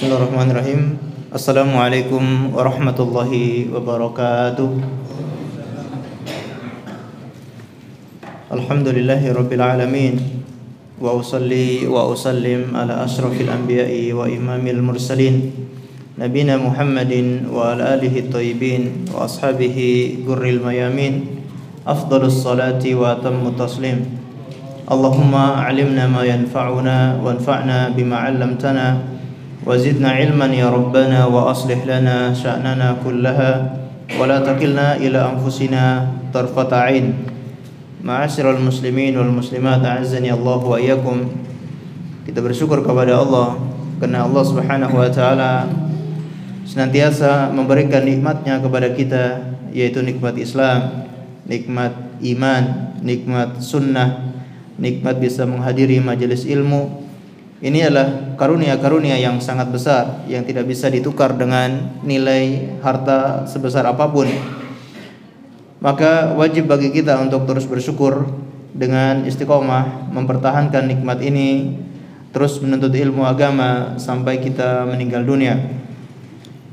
Bismillahirrahmanirrahim. Assalamualaikum warahmatullahi wabarakatuh. Alhamdulillahi rabbil alamin. Wa usalli wa usallim ala ashrafil anbiya'i wa imamil mursalin Nabina Muhammadin wa ala alihi thayyibin wa ashabihi gurril mayamin. Afdalus salati wa atammu taslim. Allahumma alimna ma yanfa'una wanfa'na bima 'allamtana وزدنا علما يا ربنا وأصلح لنا شأننا كلها ولا تكلنا إلى أنفسنا طرفة عين. Ma'asyiral muslimin wal muslimat, a'azzani Allah wa iyyakum. Kita bersyukur kepada Allah karena Allah Subhanahu wa taala senantiasa memberikan nikmatnya kepada kita, yaitu nikmat Islam, nikmat iman, nikmat sunnah, nikmat bisa menghadiri majelis ilmu. Ini adalah karunia-karunia yang sangat besar yang tidak bisa ditukar dengan nilai harta sebesar apapun. Maka wajib bagi kita untuk terus bersyukur dengan istiqomah mempertahankan nikmat ini, terus menuntut ilmu agama sampai kita meninggal dunia.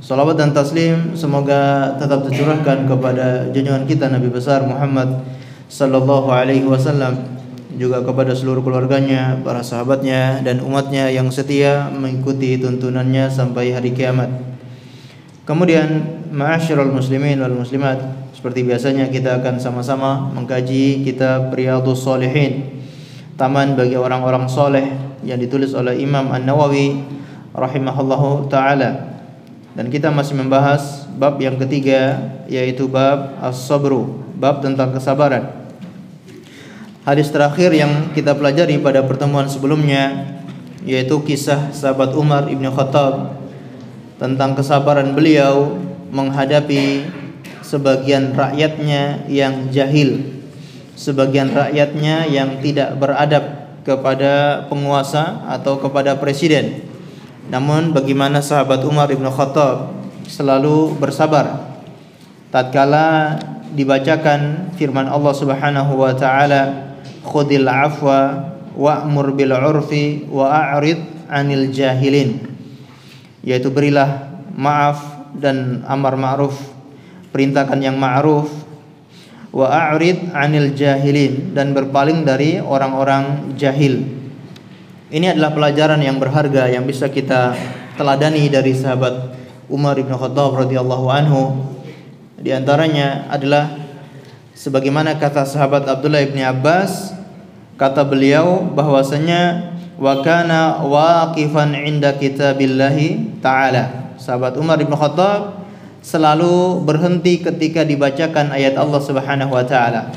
Salawat dan taslim semoga tetap tercurahkan kepada junjungan kita Nabi besar Muhammad sallallahu alaihi wasallam, juga kepada seluruh keluarganya, para sahabatnya dan umatnya yang setia mengikuti tuntunannya sampai hari kiamat. Kemudian ma'asyiral muslimin wal muslimat, seperti biasanya kita akan sama-sama mengkaji kitab Riyadhus Shalihin, taman bagi orang-orang soleh, yang ditulis oleh Imam An-Nawawi rahimahullahu ta'ala. Dan kita masih membahas bab yang ketiga, yaitu bab as-sabru, bab tentang kesabaran. Hadis terakhir yang kita pelajari pada pertemuan sebelumnya yaitu kisah sahabat Umar ibn Khattab tentang kesabaran beliau menghadapi sebagian rakyatnya yang jahil, sebagian rakyatnya yang tidak beradab kepada penguasa atau kepada presiden. Namun bagaimana sahabat Umar ibn Khattab selalu bersabar tatkala dibacakan firman Allah Subhanahu wa taala, khudil afwa wa'mur bil 'urfi wa a'rid 'anil jahilin, yaitu berilah maaf dan amar ma'ruf, perintahkan yang ma'ruf, wa a'rid 'anil jahilin, dan berpaling dari orang-orang jahil. Ini adalah pelajaran yang berharga yang bisa kita teladani dari sahabat Umar bin Khattab radhiyallahu anhu. Di antaranya adalah sebagaimana kata sahabat Abdullah bin Abbas, kata beliau bahwasanya wa kana waqifan 'inda kitabillahi ta'ala. Sahabat Umar bin Khattab selalu berhenti ketika dibacakan ayat Allah Subhanahu wa taala.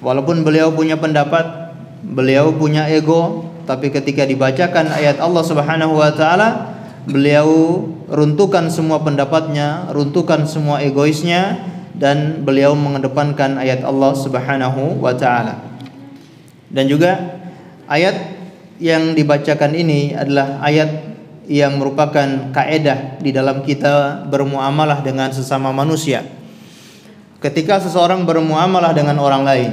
Walaupun beliau punya pendapat, beliau punya ego, tapi ketika dibacakan ayat Allah Subhanahu wa taala, beliau runtuhkan semua pendapatnya, runtuhkan semua egoisnya, dan beliau mengedepankan ayat Allah Subhanahu wa taala. Dan juga ayat yang dibacakan ini adalah ayat yang merupakan kaedah di dalam kita bermuamalah dengan sesama manusia. Ketika seseorang bermuamalah dengan orang lain,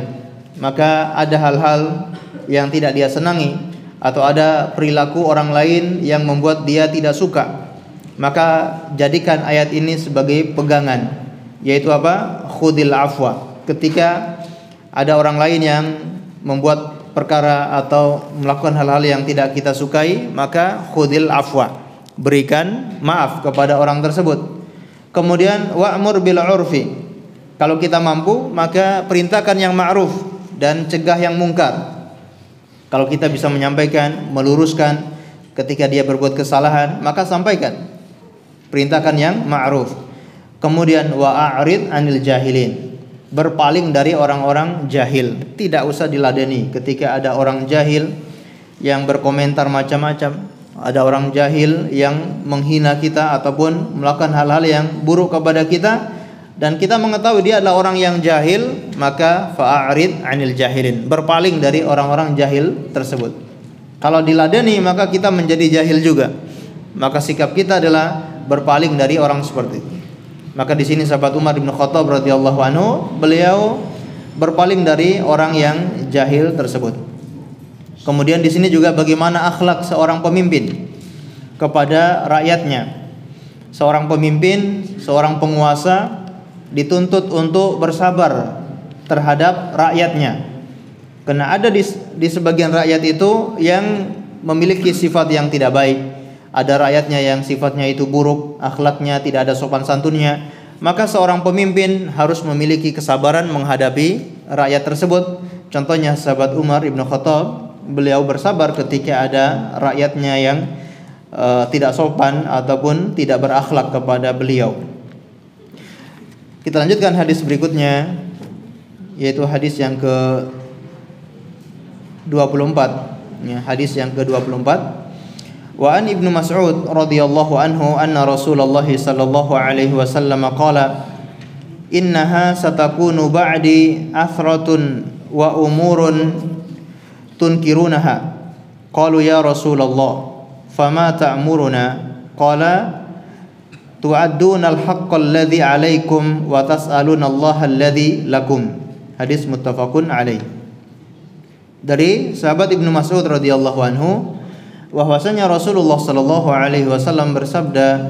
maka ada hal-hal yang tidak dia senangi atau ada perilaku orang lain yang membuat dia tidak suka, maka jadikan ayat ini sebagai pegangan, yaitu apa? Khudil afwa. Ketika ada orang lain yang membuat perkara atau melakukan hal-hal yang tidak kita sukai, maka khudil afwa, berikan maaf kepada orang tersebut. Kemudian wa'mur bil 'urfi, kalau kita mampu maka perintahkan yang ma'ruf dan cegah yang mungkar. Kalau kita bisa menyampaikan, meluruskan ketika dia berbuat kesalahan, maka sampaikan, perintahkan yang ma'ruf. Kemudian wa'arid 'anil jahilin, berpaling dari orang-orang jahil. Tidak usah diladeni ketika ada orang jahil yang berkomentar macam-macam, ada orang jahil yang menghina kita ataupun melakukan hal-hal yang buruk kepada kita, dan kita mengetahui dia adalah orang yang jahil, maka fa'arid 'anil jahilin, berpaling dari orang-orang jahil tersebut. Kalau diladeni maka kita menjadi jahil juga, maka sikap kita adalah berpaling dari orang seperti itu. Maka di sini sahabat Umar bin Khattab radhiyallahu anhu, beliau berpaling dari orang yang jahil tersebut. Kemudian di sini juga bagaimana akhlak seorang pemimpin. kepada rakyatnya. Seorang pemimpin, seorang penguasa dituntut untuk bersabar terhadap rakyatnya. Karena ada di sebagian rakyat itu yang memiliki sifat yang tidak baik. Ada rakyatnya yang sifatnya itu buruk, akhlaknya tidak ada sopan santunnya. Maka seorang pemimpin harus memiliki kesabaran menghadapi rakyat tersebut. Contohnya sahabat Umar Ibn Khattab, beliau bersabar ketika ada rakyatnya yang tidak sopan ataupun tidak berakhlak kepada beliau. Kita lanjutkan hadis berikutnya, yaitu hadis yang ke-24, ya, hadis yang ke-24. Wa an Ibnu Mas'ud radhiyallahu anhu anna Rasulullah sallallahu alaihi wasallam qala innaha satakunu ba'di athratun wa umurun tunkirunaha. Qalu ya Rasulullah fama ta'muruna? Qala tu'adduna al-haqqa alladhi 'alaikum wa tas'aluna Allah alladhi lakum. Hadis muttafaqun alaih. Dari sahabat Ibnu Mas'ud radhiyallahu anhu bahwasanya Rasulullah sallallahu alaihi wasallam bersabda,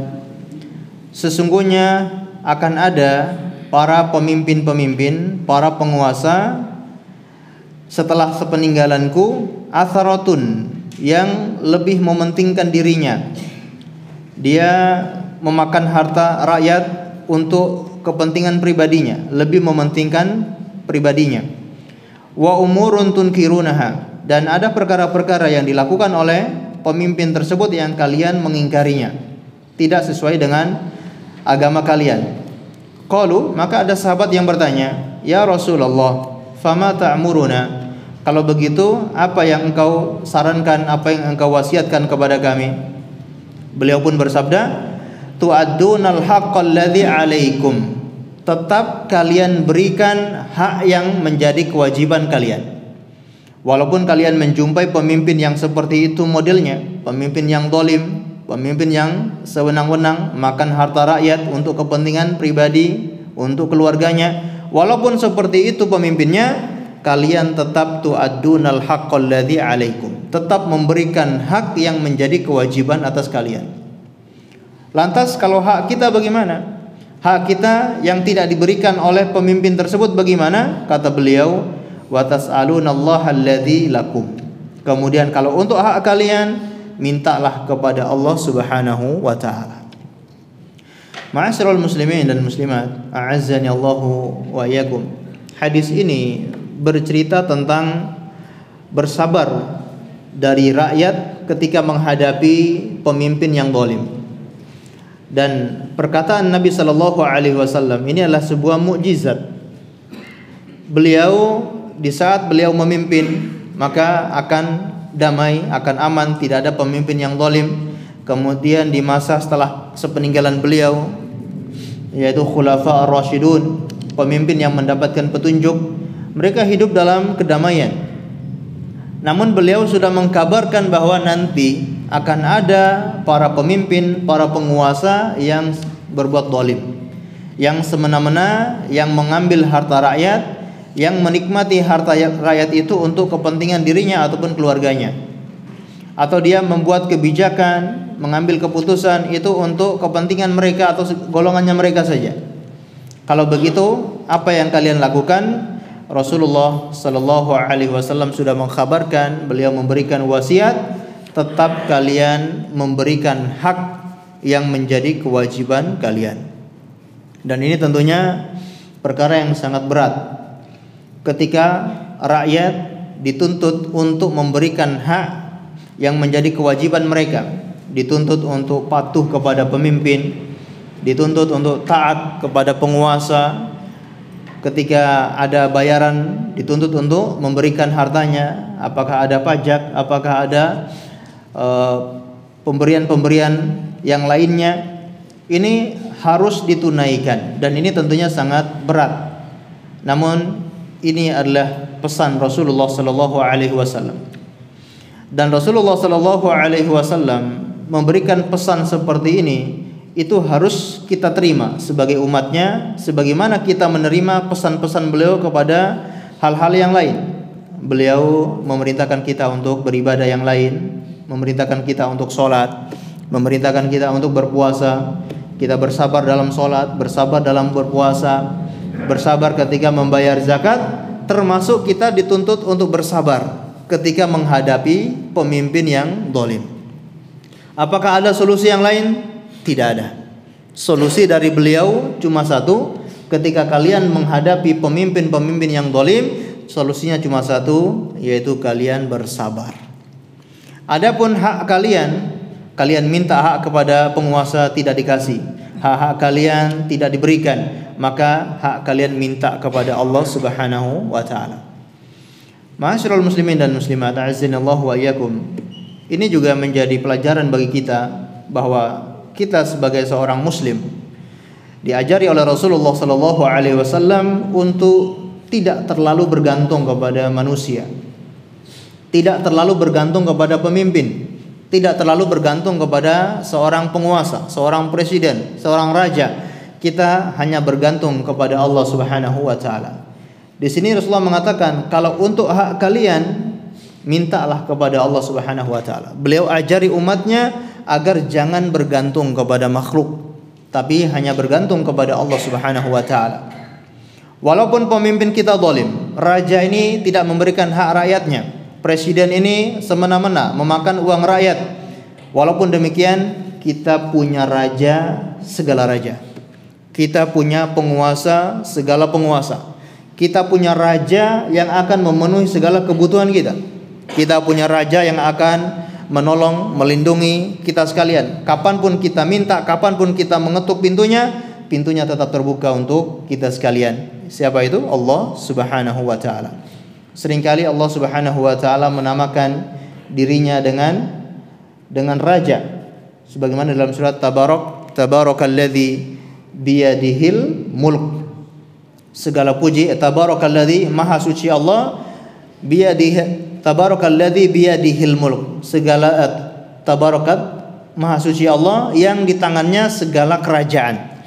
sesungguhnya akan ada para pemimpin-pemimpin, para penguasa setelah sepeninggalanku, atharatun, yang lebih mementingkan dirinya. Dia memakan harta rakyat untuk kepentingan pribadinya, lebih mementingkan pribadinya. Wa umurun tunkirunaha, dan ada perkara-perkara yang dilakukan oleh pemimpin tersebut yang kalian mengingkarinya, tidak sesuai dengan agama kalian. Qalu, maka ada sahabat yang bertanya, ya Rasulullah, fama ta'muruna? Kalau begitu, apa yang engkau sarankan, apa yang engkau wasiatkan kepada kami? Beliau pun bersabda, tu'addunal haqqal ladzi 'alaikum. Tetap kalian berikan hak yang menjadi kewajiban kalian. Walaupun kalian menjumpai pemimpin yang seperti itu modelnya, pemimpin yang zalim, pemimpin yang sewenang-wenang makan harta rakyat untuk kepentingan pribadi, untuk keluarganya, walaupun seperti itu pemimpinnya, kalian tetap tu'addunal haqqal ladzi 'alaikum, tetap memberikan hak yang menjadi kewajiban atas kalian. Lantas kalau hak kita bagaimana? Hak kita yang tidak diberikan oleh pemimpin tersebut bagaimana? Kata beliau, wa tas'alunallaha alladzi lakum. Kemudian kalau untuk hak kalian, mintalah kepada Allah Subhanahu wa taala. Ma'asyiral muslimin dan muslimat, a'azzani Allahu wa iyyakum. Hadis ini bercerita tentang bersabar dari rakyat ketika menghadapi pemimpin yang zalim. Dan perkataan Nabi sallallahu alaihi wasallam ini adalah sebuah mukjizat. Beliau di saat beliau memimpin, maka akan damai, akan aman, tidak ada pemimpin yang zalim. Kemudian di masa setelah sepeninggalan beliau, yaitu khulafa ar-rasyidun, pemimpin yang mendapatkan petunjuk, mereka hidup dalam kedamaian. Namun beliau sudah mengkabarkan bahwa nanti akan ada para pemimpin, para penguasa yang berbuat zalim, yang semena-mena, yang mengambil harta rakyat, yang menikmati harta rakyat itu untuk kepentingan dirinya ataupun keluarganya, atau dia membuat kebijakan, mengambil keputusan itu untuk kepentingan mereka atau golongannya mereka saja. Kalau begitu, apa yang kalian lakukan? Rasulullah sallallahu alaihi wasallam sudah mengkhabarkan, beliau memberikan wasiat, tetap kalian memberikan hak yang menjadi kewajiban kalian. Dan ini tentunya perkara yang sangat berat ketika rakyat dituntut untuk memberikan hak yang menjadi kewajiban mereka, dituntut untuk patuh kepada pemimpin, dituntut untuk taat kepada penguasa. Ketika ada bayaran, dituntut untuk memberikan hartanya, apakah ada pajak, apakah ada pemberian-pemberian yang lainnya, ini harus ditunaikan, dan ini tentunya sangat berat. Namun ini adalah pesan Rasulullah sallallahu alaihi wasallam. Dan Rasulullah sallallahu alaihi wasallam memberikan pesan seperti ini, itu harus kita terima sebagai umatnya, sebagaimana kita menerima pesan-pesan beliau kepada hal-hal yang lain. Beliau memerintahkan kita untuk beribadah yang lain, memerintahkan kita untuk sholat, memerintahkan kita untuk berpuasa, kita bersabar dalam sholat, bersabar dalam berpuasa, bersabar ketika membayar zakat, termasuk kita dituntut untuk bersabar ketika menghadapi pemimpin yang zalim. Apakah ada solusi yang lain? Tidak ada. Solusi dari beliau cuma satu, ketika kalian menghadapi pemimpin-pemimpin yang zalim, solusinya cuma satu, yaitu kalian bersabar. Adapun hak kalian minta hak kepada penguasa tidak dikasih, hak-hak kalian tidak diberikan, maka hak kalian minta kepada Allah Subhanahu wa taala. Ma'asyiral muslimin dan muslimat, a'azzanallahu wa iyyakum. Ini juga menjadi pelajaran bagi kita bahwa kita sebagai seorang muslim diajari oleh Rasulullah sallallahu alaihi wasallam untuk tidak terlalu bergantung kepada manusia, tidak terlalu bergantung kepada pemimpin, tidak terlalu bergantung kepada seorang penguasa, seorang presiden, seorang raja. Kita hanya bergantung kepada Allah Subhanahu wa taala. Di sini Rasulullah mengatakan, kalau untuk hak kalian mintalah kepada Allah Subhanahu wa taala. Beliau ajari umatnya agar jangan bergantung kepada makhluk, tapi hanya bergantung kepada Allah Subhanahu wa taala. Walaupun pemimpin kita zalim, raja ini tidak memberikan hak rakyatnya, presiden ini semena-mena memakan uang rakyat, walaupun demikian kita punya raja segala raja, kita punya penguasa segala penguasa, kita punya raja yang akan memenuhi segala kebutuhan kita, kita punya raja yang akan menolong, melindungi kita sekalian. Kapanpun kita minta, kapanpun kita mengetuk pintunya tetap terbuka untuk kita sekalian. Siapa itu? Allah Subhanahu wa taala. Seringkali Allah Subhanahu wa taala menamakan dirinya dengan raja. Sebagaimana dalam surat Tabarakalladzi biyadihil mulk. Segala puji, Tabarakalladzi, maha suci Allah, Tabarakalladzi biyadihil mulk. Segala tabarakat, maha suci Allah yang di tangannya segala kerajaan.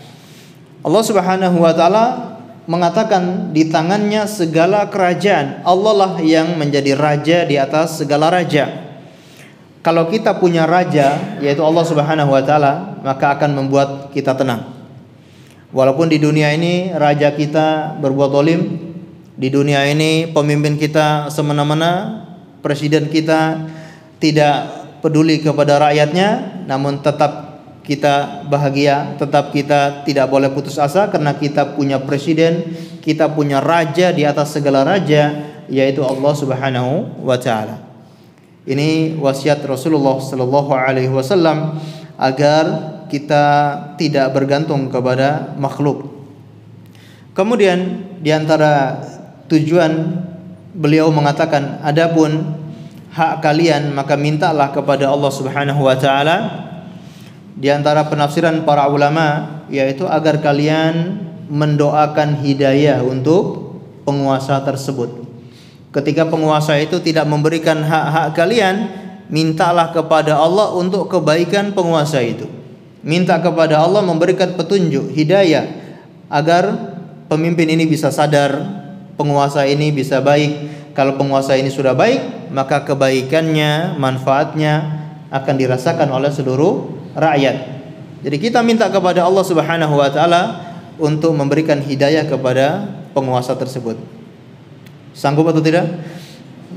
Allah Subhanahu wa taala mengatakan di tangannya segala kerajaan. Allah lah yang menjadi raja di atas segala raja. Kalau kita punya raja, yaitu Allah Subhanahu wa taala, maka akan membuat kita tenang. Walaupun di dunia ini raja kita berbuat zalim, di dunia ini pemimpin kita semena-mena, presiden kita tidak peduli kepada rakyatnya, namun tetap kita bahagia, tetap kita tidak boleh putus asa karena kita punya presiden, kita punya raja di atas segala raja, yaitu Allah Subhanahu wa taala. Ini wasiat Rasulullah sallallahu alaihi wasallam agar kita tidak bergantung kepada makhluk. Kemudian di antara tujuan beliau mengatakan, adapun hak kalian maka mintalah kepada Allah Subhanahu wa taala. Di antara penafsiran para ulama yaitu agar kalian mendoakan hidayah untuk penguasa tersebut. Ketika penguasa itu tidak memberikan hak-hak kalian, mintalah kepada Allah untuk kebaikan penguasa itu. Minta kepada Allah memberikan petunjuk, hidayah, agar pemimpin ini bisa sadar, penguasa ini bisa baik. Kalau penguasa ini sudah baik, maka kebaikannya, manfaatnya akan dirasakan oleh seluruh rakyat. Jadi kita minta kepada Allah Subhanahu wa taala untuk memberikan hidayah kepada penguasa tersebut. Sanggup atau tidak?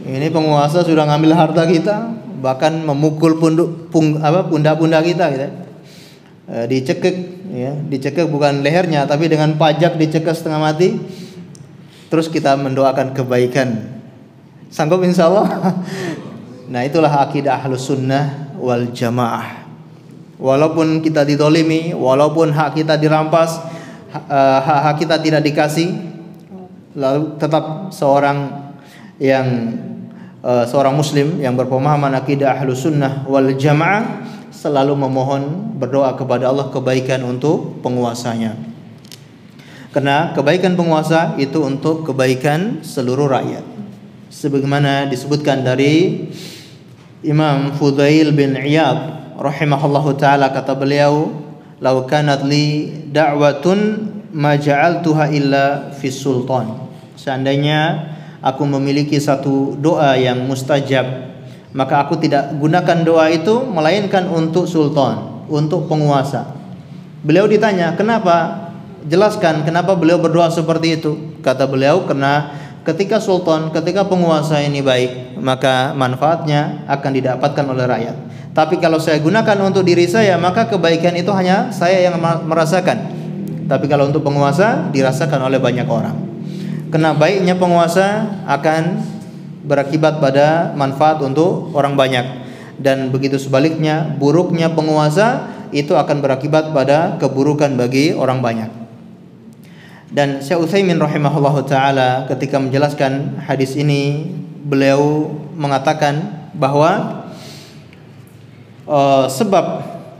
Ini penguasa sudah ngambil harta kita, bahkan memukul pundak-pundak kita gitu. Dicekik ya, dicekik bukan lehernya tapi dengan pajak dicekik setengah mati. Terus kita mendoakan kebaikan. Sanggup insyaallah? Nah, itulah akidah Ahlus Sunnah wal Jamaah. Walaupun kita didolimi, walaupun hak kita dirampas, hak kita tidak dikasih, lalu tetap seorang muslim yang berpemahaman akidah Ahlus Sunnah wal Jamaah selalu memohon, berdoa kepada Allah kebaikan untuk penguasanya. Karena kebaikan penguasa itu untuk kebaikan seluruh rakyat. Sebagaimana disebutkan dari Imam Fudail bin Iyad rahimahullahu taala, kata beliau, "Lau kanat li da'watun ma ja'altuha illa fi sultan." Seandainya aku memiliki satu doa yang mustajab, maka aku tidak gunakan doa itu melainkan untuk sultan, untuk penguasa. Beliau ditanya, kenapa? Jelaskan kenapa beliau berdoa seperti itu. Kata beliau, karena ketika sultan, ketika penguasa ini baik, maka manfaatnya akan didapatkan oleh rakyat. Tapi kalau saya gunakan untuk diri saya, maka kebaikan itu hanya saya yang merasakan. Tapi kalau untuk penguasa, dirasakan oleh banyak orang. Karena baiknya penguasa akan berakibat pada manfaat untuk orang banyak, dan begitu sebaliknya, buruknya penguasa itu akan berakibat pada keburukan bagi orang banyak. Dan Syekh Utsaimin rahimahullahu taala ketika menjelaskan hadis ini, beliau mengatakan bahwa sebab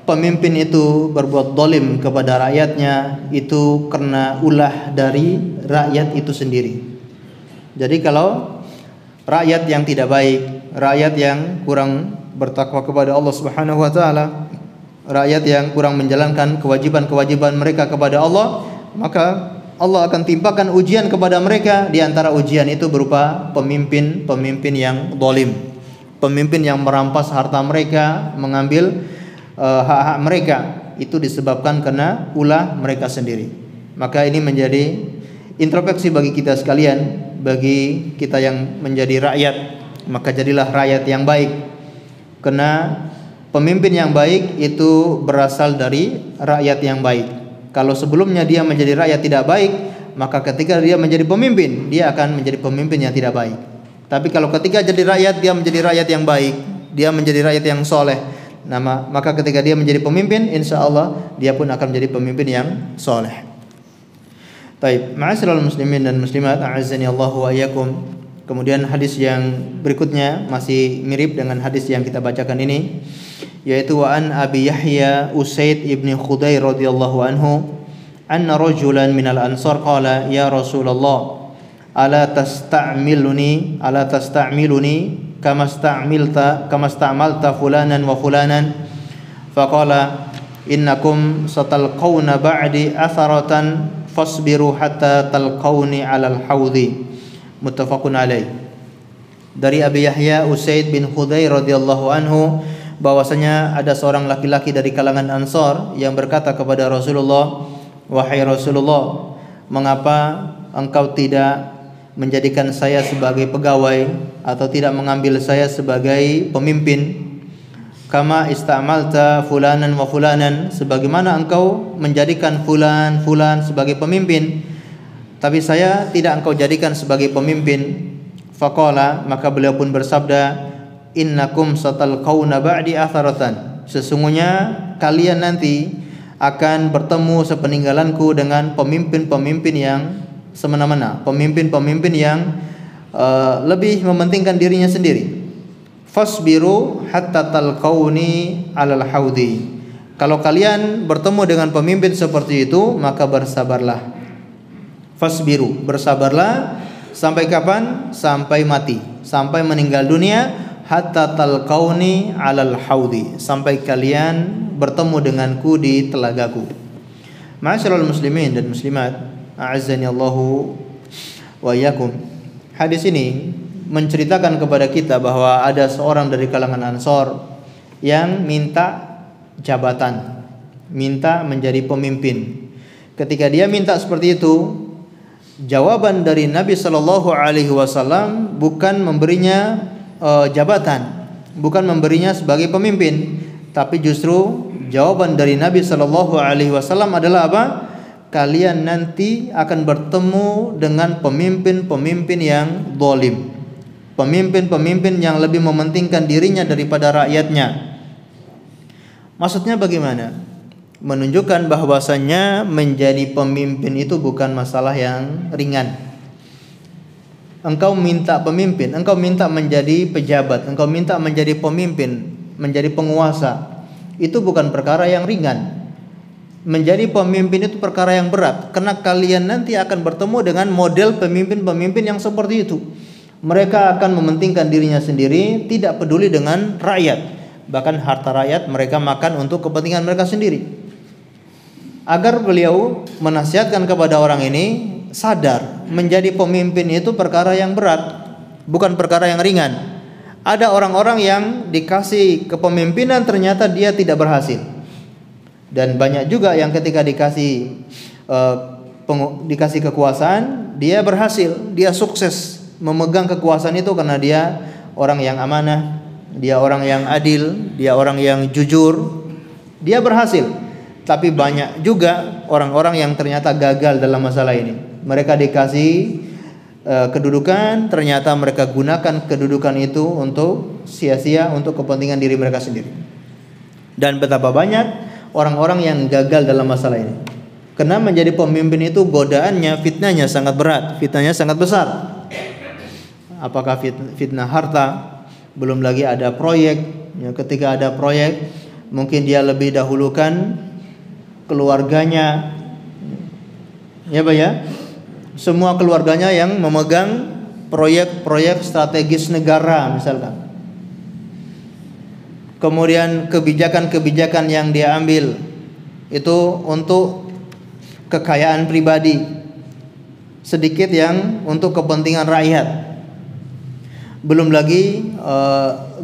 pemimpin itu berbuat zalim kepada rakyatnya itu karena ulah dari rakyat itu sendiri. Jadi kalau rakyat yang tidak baik, rakyat yang kurang bertakwa kepada Allah Subhanahu wa taala, rakyat yang kurang menjalankan kewajiban-kewajiban mereka kepada Allah, maka Allah akan timpakan ujian kepada mereka. Di antara ujian itu berupa pemimpin yang zalim, pemimpin yang merampas harta mereka, mengambil hak-hak mereka. Itu disebabkan karena ulah mereka sendiri. Maka ini menjadi introspeksi bagi kita sekalian, bagi kita yang menjadi rakyat, maka jadilah rakyat yang baik. Karena pemimpin yang baik itu berasal dari rakyat yang baik. Kalau sebelumnya dia menjadi rakyat tidak baik, maka ketika dia menjadi pemimpin, dia akan menjadi pemimpin yang tidak baik. Tapi kalau ketika jadi rakyat, dia menjadi rakyat yang baik, dia menjadi rakyat yang soleh, maka ketika dia menjadi pemimpin, insya Allah dia pun akan menjadi pemimpin yang soleh. Taib, ma'asyiral muslimin dan muslimat, a'azzani Allahu wa iyyakum. Kemudian hadis yang berikutnya masih mirip dengan hadis yang kita bacakan ini, yaitu wa an Abi Yahya Usaid ibn Khudair radhiyallahu anhu, anna rajulan minal ansar qala ya Rasulullah ala tasta'miluni kama sta'malta fulanan wa fulanan, faqala innakum satalqawna ba'di atharatan fasbiru hatta talqawni 'alal haudhi. Muttafaqun alaih. Dari Abi Yahya Usaid bin Khudair radhiyallahu anhu bahwasanya ada seorang laki-laki dari kalangan Ansar yang berkata kepada Rasulullah, wahai Rasulullah, mengapa engkau tidak menjadikan saya sebagai pegawai atau tidak mengambil saya sebagai pemimpin? Kama istamalta fulanan wa fulanan, sebagaimana engkau menjadikan fulan sebagai pemimpin, tapi saya tidak engkau jadikan sebagai pemimpin. Faqala, maka beliau pun bersabda, innakum satalqauna ba'di atharatan, sesungguhnya kalian nanti akan bertemu sepeninggalanku dengan pemimpin-pemimpin yang semena-mena, pemimpin-pemimpin yang lebih mementingkan dirinya sendiri. Fasbiru hatta talqauni 'alal haudi, kalau kalian bertemu dengan pemimpin seperti itu, maka bersabarlah. Fasbiru, bersabarlah sampai kapan? Sampai mati, sampai meninggal dunia. Hatta talqauni 'alal haudi, sampai kalian bertemu denganku di telagaku. Ma'asyiral muslimin dan muslimat, a'azzani Allahu wa iyyakum. Hadis ini menceritakan kepada kita bahwa ada seorang dari kalangan Ansar yang minta jabatan, minta menjadi pemimpin. Ketika dia minta seperti itu, jawaban dari Nabi sallallahu alaihi wasallam bukan memberinya jabatan, bukan memberinya sebagai pemimpin, tapi justru jawaban dari Nabi sallallahu alaihi wasallam adalah apa? Kalian nanti akan bertemu dengan pemimpin-pemimpin yang zalim, pemimpin-pemimpin yang lebih mementingkan dirinya daripada rakyatnya. Maksudnya bagaimana? Menunjukkan bahwasannya menjadi pemimpin itu bukan masalah yang ringan. Engkau minta pemimpin, engkau minta menjadi pejabat, engkau minta menjadi pemimpin, menjadi penguasa, itu bukan perkara yang ringan. Menjadi pemimpin itu perkara yang berat, karena kalian nanti akan bertemu dengan model pemimpin-pemimpin yang seperti itu. Mereka akan mementingkan dirinya sendiri, tidak peduli dengan rakyat. Bahkan harta rakyat mereka makan untuk kepentingan mereka sendiri. Agar beliau menasihatkan kepada orang ini sadar, menjadi pemimpin itu perkara yang berat, bukan perkara yang ringan. Ada orang-orang yang dikasih kepemimpinan ternyata dia tidak berhasil. Dan banyak juga yang ketika dikasih kekuasaan, dia berhasil, dia sukses memegang kekuasaan itu karena dia orang yang amanah, dia orang yang adil, dia orang yang jujur, dia berhasil. Tapi banyak juga orang-orang yang ternyata gagal dalam masalah ini. Mereka dikasih kedudukan, ternyata mereka gunakan kedudukan itu untuk sia-sia, untuk kepentingan diri mereka sendiri. Dan betapa banyak orang-orang yang gagal dalam masalah ini. Karena menjadi pemimpin itu godaannya, fitnahnya sangat berat, fitnahnya sangat besar. Apakah fitnah harta, belum lagi ada proyek. Ya, ketika ada proyek, mungkin dia lebih dahulukan keluarganya. Ya Pak ya, semua keluarganya yang memegang proyek-proyek strategis negara misalkan. Kemudian kebijakan-kebijakan yang dia ambil itu untuk kekayaan pribadi, sedikit yang untuk kepentingan rakyat. Belum lagi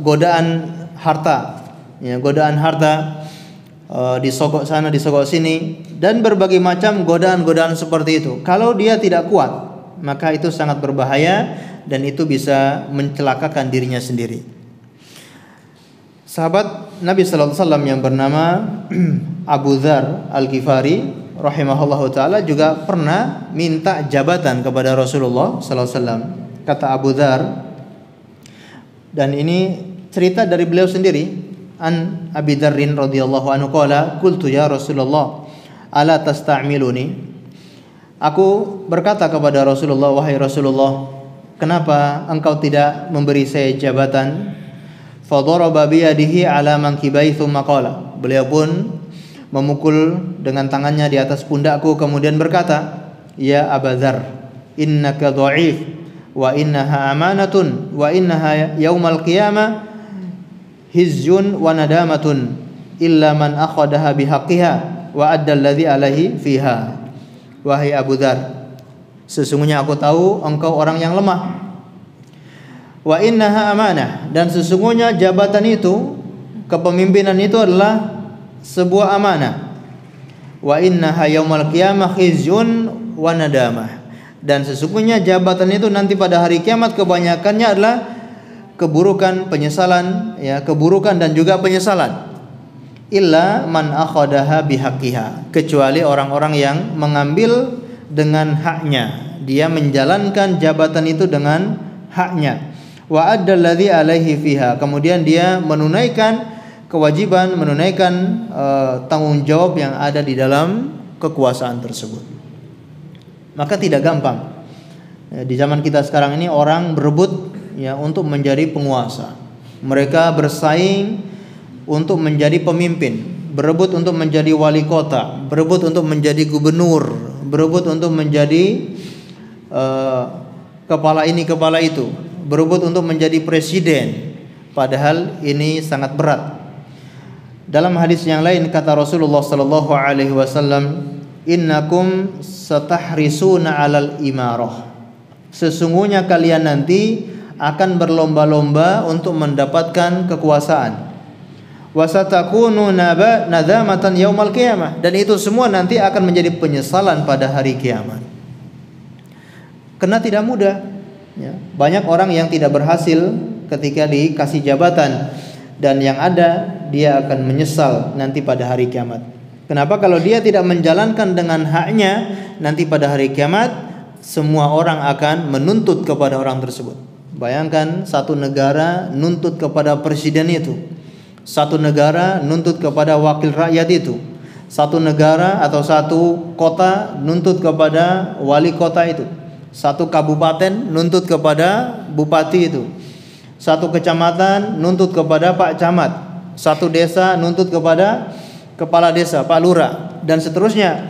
godaan harta, ya, godaan harta, disogok sana disogok sini, dan berbagai macam godaan-godaan seperti itu. Kalau dia tidak kuat, maka itu sangat berbahaya dan itu bisa mencelakakan dirinya sendiri. Sahabat Nabi sallallahu alaihi wasallam yang bernama Abu Dzar Al-Ghifari rahimahullahu taala juga pernah minta jabatan kepada Rasulullah sallallahu alaihi wasallam. Kata Abu Dzar, dan ini cerita dari beliau sendiri, an Abi Dzarrin radhiyallahu anhu qala qultu ya Rasulullah ala tasta'miluni. Aku berkata kepada Rasulullah, wahai Rasulullah, kenapa engkau tidak memberi saya jabatan? Fadaraba biyadihi ala mankibai thumma qala. Beliau pun memukul dengan tangannya di atas pundakku kemudian berkata, ya Abu Dzar, innaka dha'if wa innaha amanatun wa innaha yaumal qiyamah hizyun wa nadamatun illa man akhadaha bihaqqiha wa adda alladhi alaihi fiha. Wahai Abu Dzar, sesungguhnya aku tahu engkau orang yang lemah. Wa innaha amanah, dan sesungguhnya jabatan itu, kepemimpinan itu adalah sebuah amanah. Wa innaha yaumal qiyamah khizyun wa nadamah, dan sesungguhnya jabatan itu nanti pada hari kiamat kebanyakannya adalah keburukan, penyesalan, ya, keburukan dan juga penyesalan. Illa man akhadaha bihaqqiha, kecuali orang-orang yang mengambil dengan haknya, dia menjalankan jabatan itu dengan haknya. Wa adda alladhi alaihi fiha, kemudian dia menunaikan kewajiban, menunaikan tanggung jawab yang ada di dalam kekuasaan tersebut. Maka tidak gampang. Di zaman kita sekarang ini orang berebut, ya, untuk menjadi penguasa. Mereka bersaing untuk menjadi pemimpin, berebut untuk menjadi wali kota, berebut untuk menjadi gubernur, berebut untuk menjadi kepala ini kepala itu, berebut untuk menjadi presiden. Padahal ini sangat berat. Dalam hadis yang lain kata Rasulullah sallallahu alaihi wasallam, innakum satahrisuna 'alal imarah. Sesungguhnya kalian nanti akan berlomba-lomba untuk mendapatkan kekuasaan. Wa satakunu nadamatan yaumal qiyamah, dan itu semua nanti akan menjadi penyesalan pada hari kiamat. Karena tidak mudah, ya. Banyak orang yang tidak berhasil ketika dikasih jabatan, dan yang ada dia akan menyesal nanti pada hari kiamat. Kenapa? Kalau dia tidak menjalankan dengan haknya, nanti pada hari kiamat semua orang akan menuntut kepada orang tersebut. Bayangkan satu negara nuntut kepada presiden itu, satu negara nuntut kepada wakil rakyat itu, satu negara atau satu kota nuntut kepada wali kota itu, satu kabupaten nuntut kepada bupati itu, satu kecamatan nuntut kepada pak camat, satu desa nuntut kepada kepala desa, pak lurah, dan seterusnya.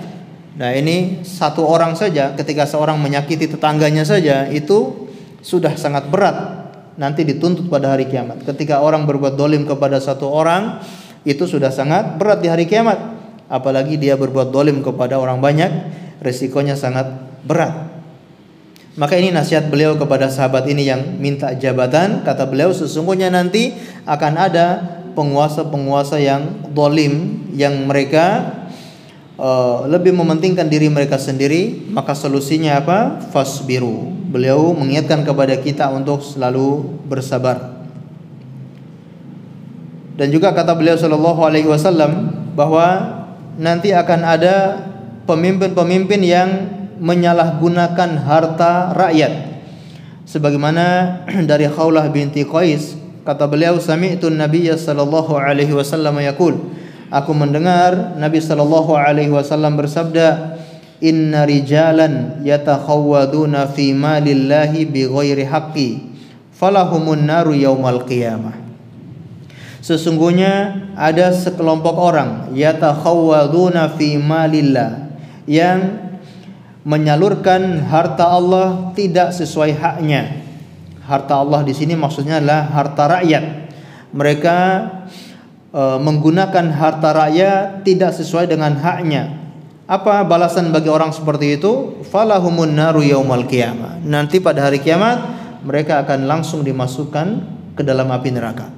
Nah, ini satu orang saja, ketika seorang menyakiti tetangganya saja itu sudah sangat berat, nanti dituntut pada hari kiamat. Ketika orang berbuat dolim kepada satu orang, itu sudah sangat berat di hari kiamat. Apalagi dia berbuat dolim kepada orang banyak, resikonya sangat berat. Maka ini nasihat beliau kepada sahabat ini yang minta jabatan. Kata beliau, sesungguhnya nanti akan ada penguasa-penguasa yang zalim, yang mereka lebih mementingkan diri mereka sendiri. Maka solusinya apa? Fasbiru. Beliau mengingatkan kepada kita untuk selalu bersabar. Dan juga kata beliau sallallahu alaihi wasallam bahwa nanti akan ada pemimpin-pemimpin yang menyalahgunakan harta rakyat. Sebagaimana dari Khawlah binti Qais, kata beliau, sami'tu an-nabiyya sallallahu alaihi wasallam yaqul, aku mendengar Nabi sallallahu alaihi wasallam bersabda, inna rijalan yatakhawwaduna fi malillahi bighairi haqqi falahumun naru yaumal qiyamah. Sesungguhnya ada sekelompok orang yatakhawwaduna fi malillah, yang menyalurkan harta Allah tidak sesuai haknya. Harta Allah di sini maksudnya adalah harta rakyat. Mereka menggunakan harta rakyat tidak sesuai dengan haknya. Apa balasan bagi orang seperti itu? Falahumun naru yaumal qiyamah. Nanti pada hari kiamat mereka akan langsung dimasukkan ke dalam api neraka.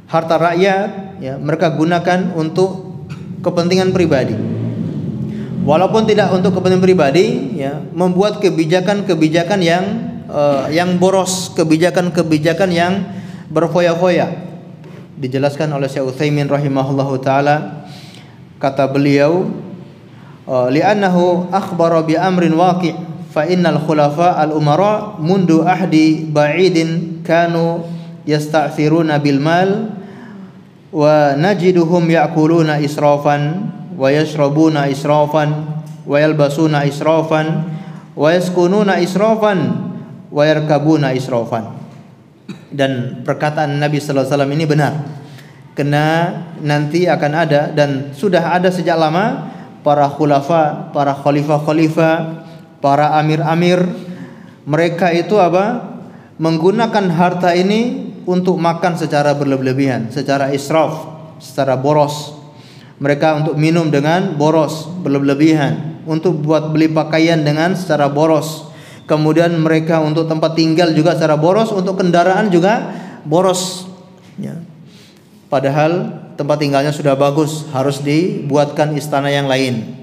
Harta rakyat ya, mereka gunakan untuk kepentingan pribadi. Walaupun tidak untuk kepentingan pribadi, ya, membuat kebijakan-kebijakan yang boros, kebijakan-kebijakan yang berfoya-foya. Dijelaskan oleh Syekh Utsaimin rahimahullahu taala, kata beliau, li'annahu akhbara bi amrin waqi' fa innal khulafa al-umara mundu ahdi ba'idin kanu yasta'thiruna bil mal wa najiduhum ya'kuluna israfan wa yashrabuna israfan wa yalbasuna israfan wa yaskununa israfan wa yarkabuna israfan. Dan perkataan Nabi sallallahu alaihi wasallam ini benar, karena nanti akan ada dan sudah ada sejak lama para khulafa, para khalifah-khalifah, para amir-amir, mereka itu apa? Menggunakan harta ini untuk makan secara berlebihan, secara israf, secara boros. Mereka untuk minum dengan boros, berlebihan, untuk buat beli pakaian dengan secara boros. Kemudian mereka untuk tempat tinggal juga secara boros, untuk kendaraan juga boros. Ya. Padahal tempat tinggalnya sudah bagus, harus dibuatkan istana yang lain.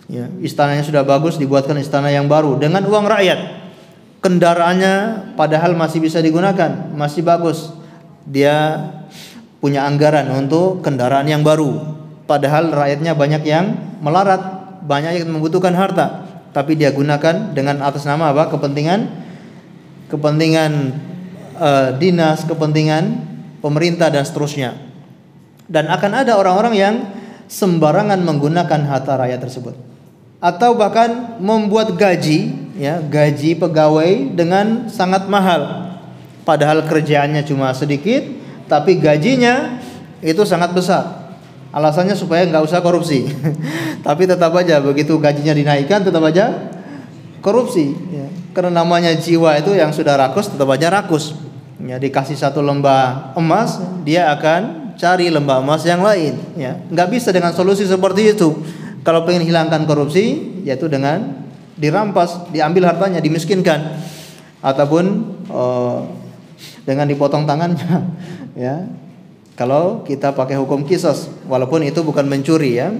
Ya, istananya sudah bagus, dibuatkan istana yang baru dengan uang rakyat. Kendaraannya padahal masih bisa digunakan, masih bagus. Dia punya anggaran untuk kendaraan yang baru. Padahal rakyatnya banyak yang melarat, banyak yang membutuhkan harta, tapi dia gunakan dengan atas nama apa? Kepentingan dinas, kepentingan pemerintah dan seterusnya. Dan akan ada orang-orang yang sembarangan menggunakan harta rakyat tersebut, atau bahkan membuat gaji, ya, gaji pegawai dengan sangat mahal, padahal kerjaannya cuma sedikit, tapi gajinya itu sangat besar. Alasannya supaya nggak usah korupsi. Tapi tetap aja begitu gajinya dinaikkan, tetap aja korupsi. Ya. Karena namanya jiwa itu yang sudah rakus tetap aja rakus. Ya, dikasih satu lembah emas, dia akan cari lembah emas yang lain. Ya, nggak bisa dengan solusi seperti itu. Kalau pengen hilangkan korupsi, yaitu dengan dirampas, diambil hartanya, dimiskinkan, ataupun dengan dipotong tangannya. Ya. Kalau kita pakai hukum qisas, walaupun itu bukan mencuri, ya.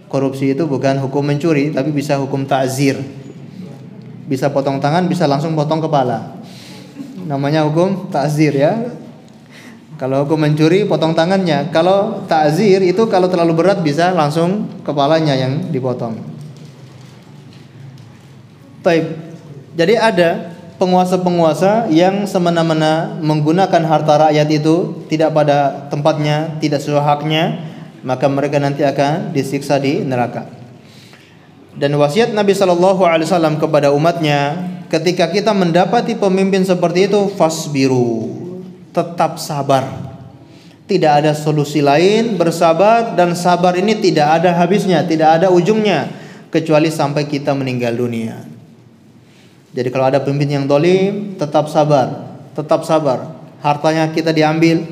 Korupsi itu bukan hukum mencuri, tapi bisa hukum ta'zir. Bisa potong tangan, bisa langsung potong kepala. Namanya hukum ta'zir, ya. Kalau hukum mencuri potong tangannya, kalau ta'zir itu kalau terlalu berat bisa langsung kepalanya yang dipotong. Taib. Jadi ada penguasa-penguasa yang semena-mena menggunakan harta rakyat itu tidak pada tempatnya, tidak sesuai haknya, maka mereka nanti akan disiksa di neraka. Dan wasiat Nabi sallallahu alaihi wasallam kepada umatnya, ketika kita mendapati pemimpin seperti itu, fasbiru, tetap sabar. Tidak ada solusi lain, bersabar, dan sabar ini tidak ada habisnya, tidak ada ujungnya kecuali sampai kita meninggal dunia. Jadi kalau ada pemimpin yang zalim, tetap sabar, tetap sabar. Hartanya kita diambil,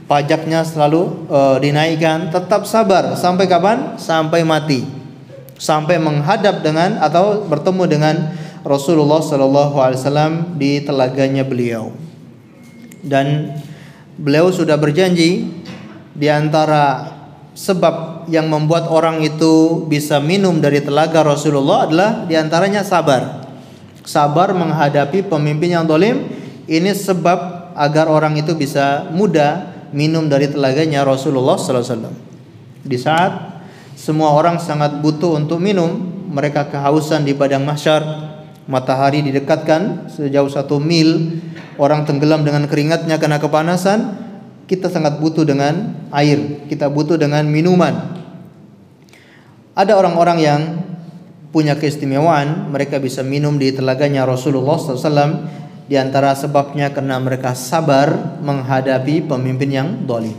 pajaknya selalu dinaikkan, tetap sabar. Sampai kapan? Sampai mati. Sampai menghadap dengan atau bertemu dengan Rasulullah sallallahu alaihi wasallam di telaganya beliau. Dan beliau sudah berjanji di antara sebab yang membuat orang itu bisa minum dari telaga Rasulullah adalah di antaranya sabar. Sabar menghadapi pemimpin yang zalim. Ini sebab agar orang itu bisa mudah minum dari telaganya Rasulullah sallallahu alaihi wasallam. Di saat semua orang sangat butuh untuk minum, mereka kehausan di padang mahsyar, matahari didekatkan sejauh 1 mil, orang tenggelam dengan keringatnya karena kepanasan, kita sangat butuh dengan air, kita butuh dengan minuman. Ada orang-orang yang punya keistimewaan, mereka bisa minum di telaganya Rasulullah SAW. Di antara sebabnya karena mereka sabar menghadapi pemimpin yang zalim.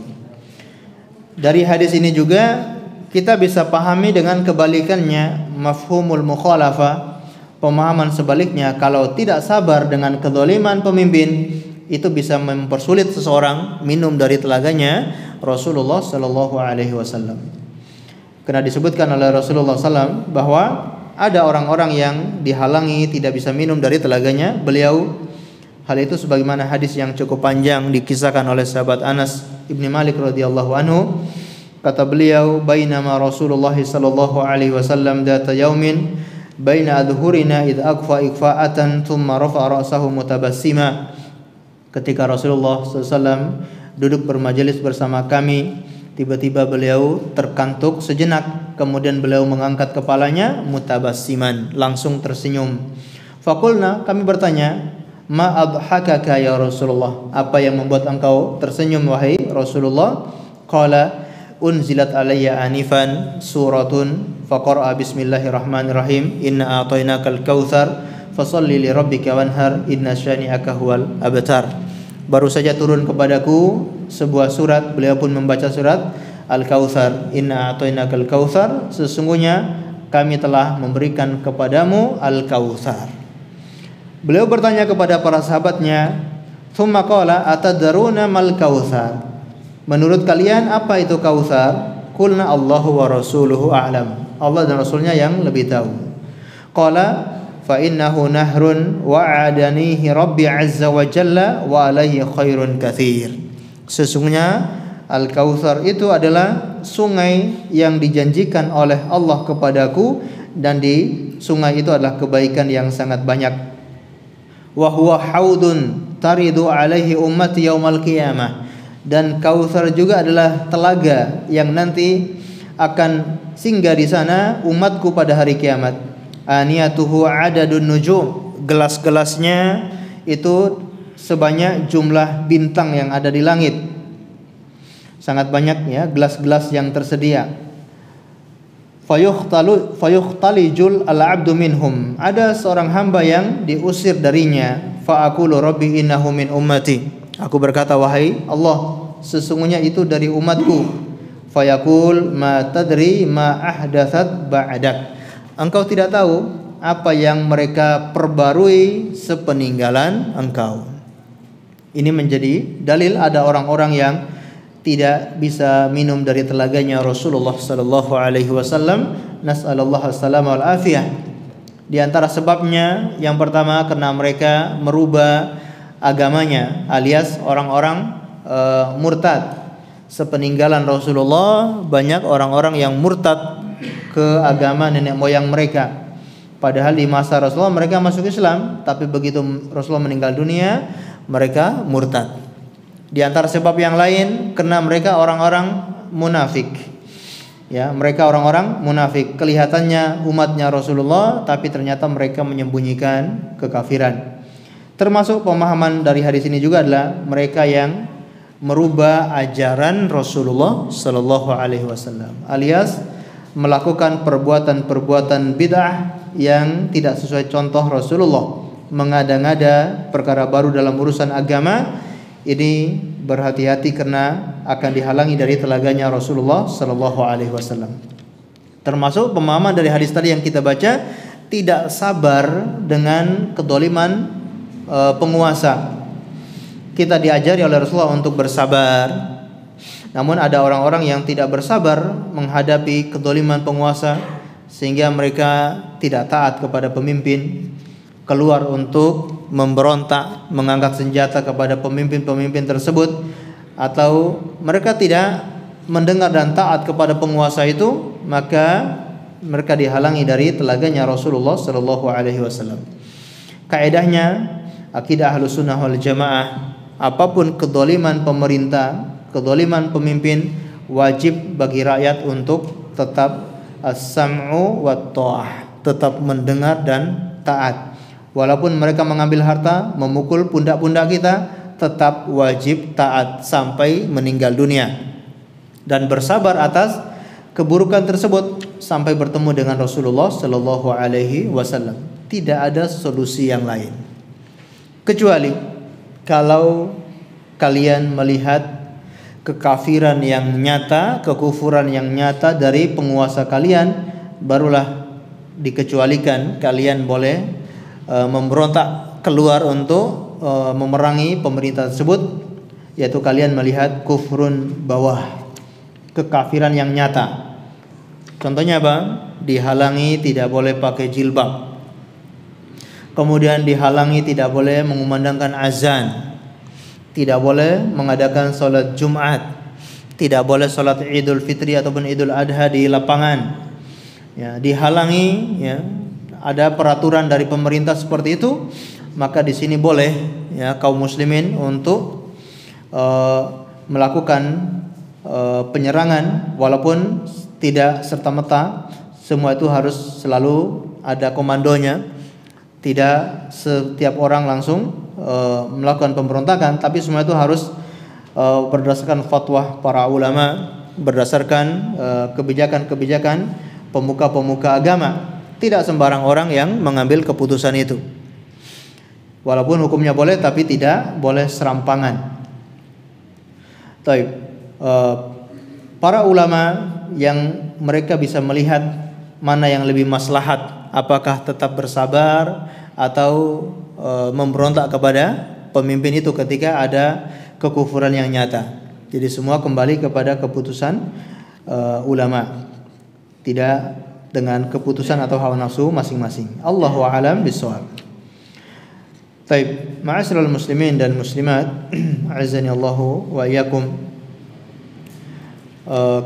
Dari hadis ini juga kita bisa pahami dengan kebalikannya, mafhumul mukhalafah, pemahaman sebaliknya. Kalau tidak sabar dengan kezaliman pemimpin, itu bisa mempersulit seseorang minum dari telaganya Rasulullah sallallahu alaihi wasallam. Karena disebutkan oleh Rasulullah SAW bahwa ada orang-orang yang dihalangi tidak bisa minum dari telaganya beliau. Hal itu sebagaimana hadis yang cukup panjang dikisahkan oleh sahabat Anas ibni Malik radhiyallahu anhu. Kata beliau, bainama Rasulullah sallallahu alaihi wasallam data yaumin baina adhurina id aqfa iqfa'atan thumma rafa'a ra'sahu mutabassima. Ketika Rasulullah SAW duduk bermajelis bersama kami, tiba-tiba beliau terkantuk sejenak, kemudian beliau mengangkat kepalanya mutabassiman, langsung tersenyum. Faqulna, kami bertanya, ma adhakaka ya Rasulullah, apa yang membuat engkau tersenyum wahai Rasulullah? Qala unzilat alayya anifan suratun faqara'a bismillahirrahmanirrahim inna a'tainakal kautsar fasalli li rabbika wanhar inna syani'aka huwal abtar. Baru saja turun kepadaku sebuah surat, beliau pun membaca surat Al-Kautsar, inna a'tainakal kautsar, sesungguhnya kami telah memberikan kepadamu Al-Kautsar. Beliau bertanya kepada para sahabatnya, "Tsumma qala atadruna mal kautsar?" Menurut kalian apa itu Kautsar? Qulna Allahu wa rasuluhu a'lam. Allah dan Rasulnya yang lebih tahu. Qala fa innahu nahrun wa'adanihi rabbi azza wa jalla wa alaihi khairun katsir. Sesungguhnya Al-Kautsar itu adalah sungai yang dijanjikan oleh Allah kepadaku, dan di sungai itu adalah kebaikan yang sangat banyak. Wa huwa haudun taridu alaihi ummati yaumal qiyamah. Dan Kautsar juga adalah telaga yang nanti akan singgah di sana umatku pada hari kiamat. Aniyatuhu adadun nujum, gelas-gelasnya itu sebanyak jumlah bintang yang ada di langit. Sangat banyak ya gelas-gelas yang tersedia. Fayukhtalijul al-'abdu minhum. Ada seorang hamba yang diusir darinya. Fa aqulu rabbi innahu min ummati. Aku berkata, wahai Allah, sesungguhnya itu dari umatku. Fayaqul ma tadri ma ahdatsat ba'dak. Engkau tidak tahu apa yang mereka perbarui sepeninggalan engkau. Ini menjadi dalil ada orang-orang yang tidak bisa minum dari telaganya Rasulullah sallallahu alaihi wasallam. Nas'alullah as-salama wal afiyah. Di antara sebabnya yang pertama karena mereka merubah agamanya, alias orang-orang murtad. Sepeninggalan Rasulullah banyak orang-orang yang murtad ke agama nenek moyang mereka. Padahal di masa Rasulullah mereka masuk Islam, tapi begitu Rasulullah meninggal dunia mereka murtad. Di antara sebab yang lain karena mereka orang-orang munafik. Ya, mereka orang-orang munafik. Kelihatannya umatnya Rasulullah, tapi ternyata mereka menyembunyikan kekafiran. Termasuk pemahaman dari hadis ini juga adalah mereka yang merubah ajaran Rasulullah sallallahu alaihi wasallam, alias melakukan perbuatan-perbuatan bid'ah yang tidak sesuai contoh Rasulullah, mengada-ngada perkara baru dalam urusan agama. Ini berhati-hati karena akan dihalangi dari telaganya Rasulullah sallallahu alaihi wasallam. Termasuk pemahaman dari hadis tadi yang kita baca, tidak sabar dengan kedoliman penguasa. Kita diajari oleh Rasulullah untuk bersabar. Namun ada orang-orang yang tidak bersabar menghadapi kedoliman penguasa, sehingga mereka tidak taat kepada pemimpin. keluar untuk memberontak, mengangkat senjata kepada pemimpin-pemimpin tersebut, atau mereka tidak mendengar dan taat kepada penguasa itu, maka mereka dihalangi dari telaganya Rasulullah sallallahu alaihi wasallam. Kaedahnya akidah Ahlussunnah wal Jamaah, apapun kedzaliman pemerintah, kedzaliman pemimpin, wajib bagi rakyat untuk tetap as-sam'u wat ta'ah, tetap mendengar dan taat. Walaupun mereka mengambil harta, memukul pundak-pundak kita, tetap wajib taat sampai meninggal dunia dan bersabar atas keburukan tersebut sampai bertemu dengan Rasulullah sallallahu alaihi wasallam. Tidak ada solusi yang lain kecuali kalau kalian melihat kekafiran yang nyata, kekufuran yang nyata dari penguasa kalian, barulah dikecualikan kalian boleh memberontak keluar untuk memerangi pemerintah tersebut, yaitu kalian melihat kufrun bawah, kekafiran yang nyata. Contohnya apa? Dihalangi tidak boleh pakai jilbab, kemudian dihalangi tidak boleh mengumandangkan azan, tidak boleh mengadakan sholat Jumat, tidak boleh sholat Idul Fitri ataupun Idul Adha di lapangan, ya, dihalangi, ya, ada peraturan dari pemerintah seperti itu, maka di sini boleh, ya, kaum muslimin untuk melakukan penyerangan, walaupun tidak serta-merta semua itu harus selalu ada komandonya. Tidak setiap orang langsung melakukan pemberontakan, tapi semua itu harus berdasarkan fatwa para ulama, berdasarkan kebijakan-kebijakan pemuka-pemuka agama. Tidak sembarang orang yang mengambil keputusan itu. Walaupun hukumnya boleh, tapi tidak boleh serampangan. Para ulama yang mereka bisa melihat mana yang lebih maslahat, apakah tetap bersabar atau memberontak kepada pemimpin itu ketika ada kekufuran yang nyata. Jadi semua kembali kepada keputusan ulama, tidak dengan keputusan atau hawa nafsu masing-masing. Allahu a'lam bishawab. Baik, ma'asyiral muslimin dan muslimat, azani Allahu wa iyyakum.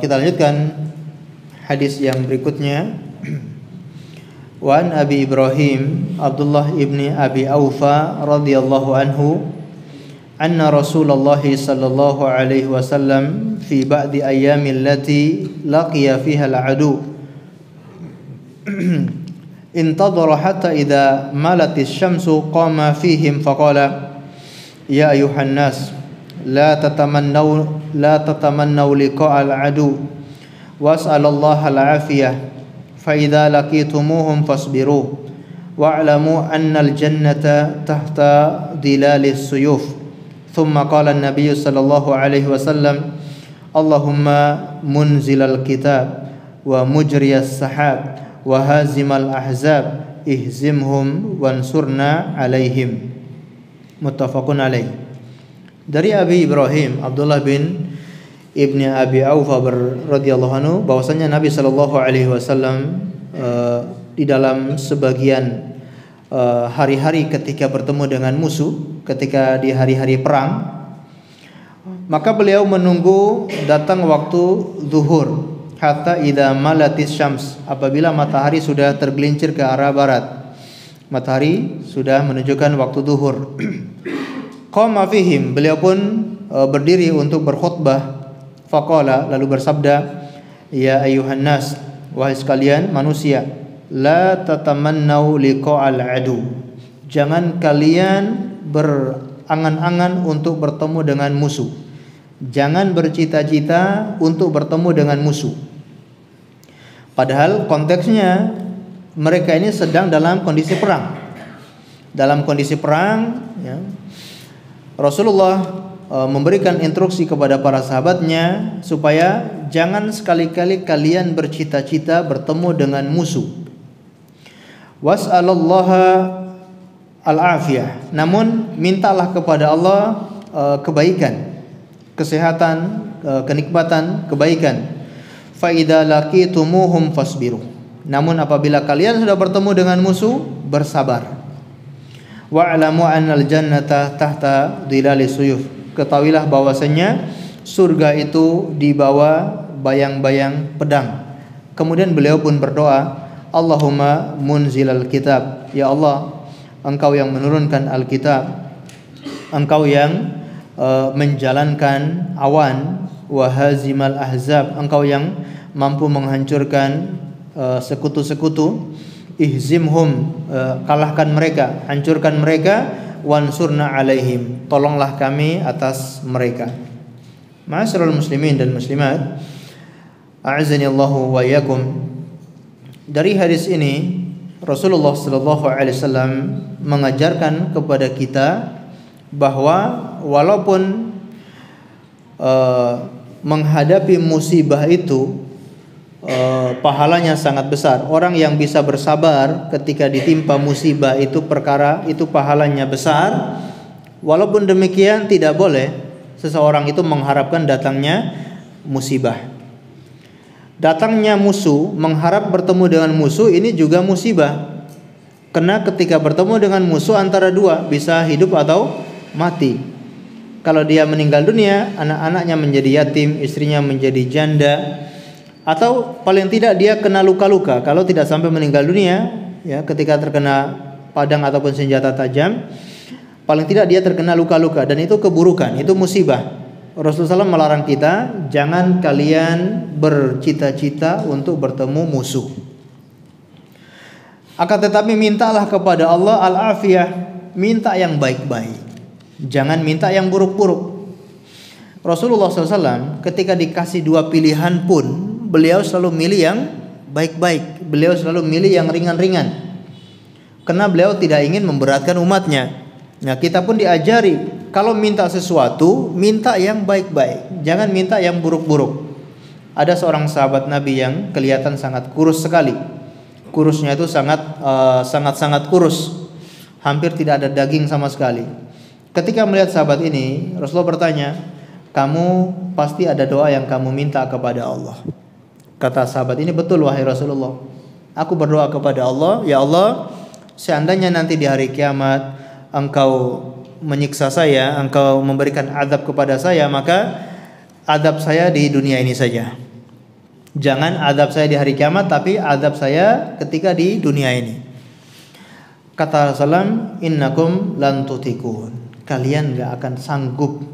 Kita lanjutkan hadis yang berikutnya. Wa an Abi Ibrahim Abdullah ibni Abi Aufa radhiyallahu anhu anna Rasulullah sallallahu alaihi wasallam fi ba'di ayyamil lati laqiya fiha al-adu intadhara hatta idza malatis syamsu qama fihim faqala ya ayuhan nas la tatamannaw liqa'al adu was'alallaha al-afiyah fa idza laqitumuhum fasbiru wa'lamu anna al-jannata tahta dhilalis suyuf. Thumma qala an-nabiy sallallahu alaihi wasallam Allahumma munzilal kitab wa mujriyas sahab wa hazimal ahzab ihzimhum wansurna alaihim. Muttafaqun alaih. Dari Abi Ibrahim Abdullah bin Ibni Abi Aufa radhiyallahu anhu bahwasanya Nabi sallallahu alaihi wasallam di dalam sebagian hari-hari ketika bertemu dengan musuh, ketika di hari-hari perang, maka beliau menunggu datang waktu zuhur, hatta idza malatis syams, apabila matahari sudah tergelincir ke arah barat, matahari sudah menunjukkan waktu zuhur. Qama fihim, beliau pun berdiri untuk berkhutbah. Faqala, lalu bersabda, ya ayuhan nas, wahai sekalian manusia, la tatamannaw liqa'al adu, jangan kalian berangan-angan untuk bertemu dengan musuh, jangan bercita-cita untuk bertemu dengan musuh. Padahal konteksnya mereka ini sedang dalam kondisi perang. Dalam kondisi perang, ya, Rasulullah memberikan instruksi kepada para sahabatnya supaya jangan sekali-kali kalian bercita-cita bertemu dengan musuh. Was'alallaha al-afiyah, namun mintalah kepada Allah kebaikan, kesehatan, kenikmatan, kebaikan. Fa idza laqitumuhum fasbiru, namun apabila kalian sudah bertemu dengan musuh, bersabar. Wa'lamu annal jannata tahta dhilali suyuf. Ketahuilah bahwasanya surga itu di bawah bayang-bayang pedang. Kemudian beliau pun berdoa, Allahumma munzilal kitab, ya Allah, Engkau yang menurunkan Alkitab, Engkau yang menjalankan awan, wa hazimal ahzab, Engkau yang mampu menghancurkan sekutu-sekutu, ihzimhum, kalahkan mereka, hancurkan mereka, wansurna alaihim, tolonglah kami atas mereka. Ma'asyiral muslimin dan muslimat, a'azzani Allahu wa iyyakum. Dari hadis ini Rasulullah sallallahu alaihi wasallam mengajarkan kepada kita bahwa walaupun menghadapi musibah itu pahalanya sangat besar. Orang yang bisa bersabar ketika ditimpa musibah itu perkara itu pahalanya besar. Walaupun demikian tidak boleh seseorang itu mengharapkan datangnya musibah. Datangnya musuh, mengharap bertemu dengan musuh ini juga musibah. Karena ketika bertemu dengan musuh antara dua, bisa hidup atau mati. Kalau dia meninggal dunia, anak-anaknya menjadi yatim, istrinya menjadi janda, atau paling tidak dia kena luka-luka. Kalau tidak sampai meninggal dunia, ya, ketika terkena padang ataupun senjata tajam, paling tidak dia terkena luka-luka, dan itu keburukan, itu musibah. Rasulullah SAW melarang kita, jangan kalian bercita-cita untuk bertemu musuh. Akan tetapi mintalah kepada Allah al-afiyah, minta yang baik-baik, jangan minta yang buruk-buruk. Rasulullah SAW ketika dikasih dua pilihan pun, beliau selalu milih yang baik-baik, beliau selalu milih yang ringan-ringan, karena beliau tidak ingin memberatkan umatnya. Nah, kita pun diajari, kalau minta sesuatu, minta yang baik-baik, jangan minta yang buruk-buruk. Ada seorang sahabat Nabi yang kelihatan sangat kurus sekali. Kurusnya itu sangat kurus, hampir tidak ada daging sama sekali. Ketika melihat sahabat ini, Rasulullah bertanya, kamu pasti ada doa yang kamu minta kepada Allah. Kata sahabat ini, betul wahai Rasulullah, aku berdoa kepada Allah, ya Allah, seandainya nanti di hari kiamat Engkau menyiksa saya, Engkau memberikan azab kepada saya, maka azab saya di dunia ini saja. Jangan azab saya di hari kiamat, tapi azab saya ketika di dunia ini. Kata Rasulullah, innakum lan tutikun, kalian gak akan sanggup.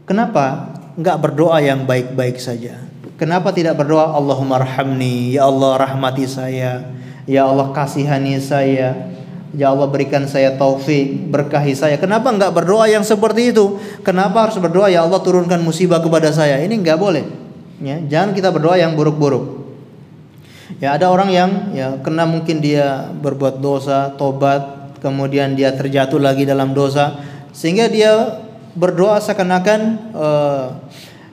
Kenapa gak berdoa yang baik-baik saja? Kenapa tidak berdoa Allahumma arhamni, ya Allah rahmati saya, ya Allah kasihani saya, ya Allah berikan saya taufik, berkahi saya? Kenapa enggak berdoa yang seperti itu? Kenapa harus berdoa ya Allah turunkan musibah kepada saya? Ini enggak boleh. Ya, jangan kita berdoa yang buruk-buruk. Ya, ada orang yang kena, mungkin dia berbuat dosa, tobat, kemudian dia terjatuh lagi dalam dosa, sehingga dia berdoa seakan-akan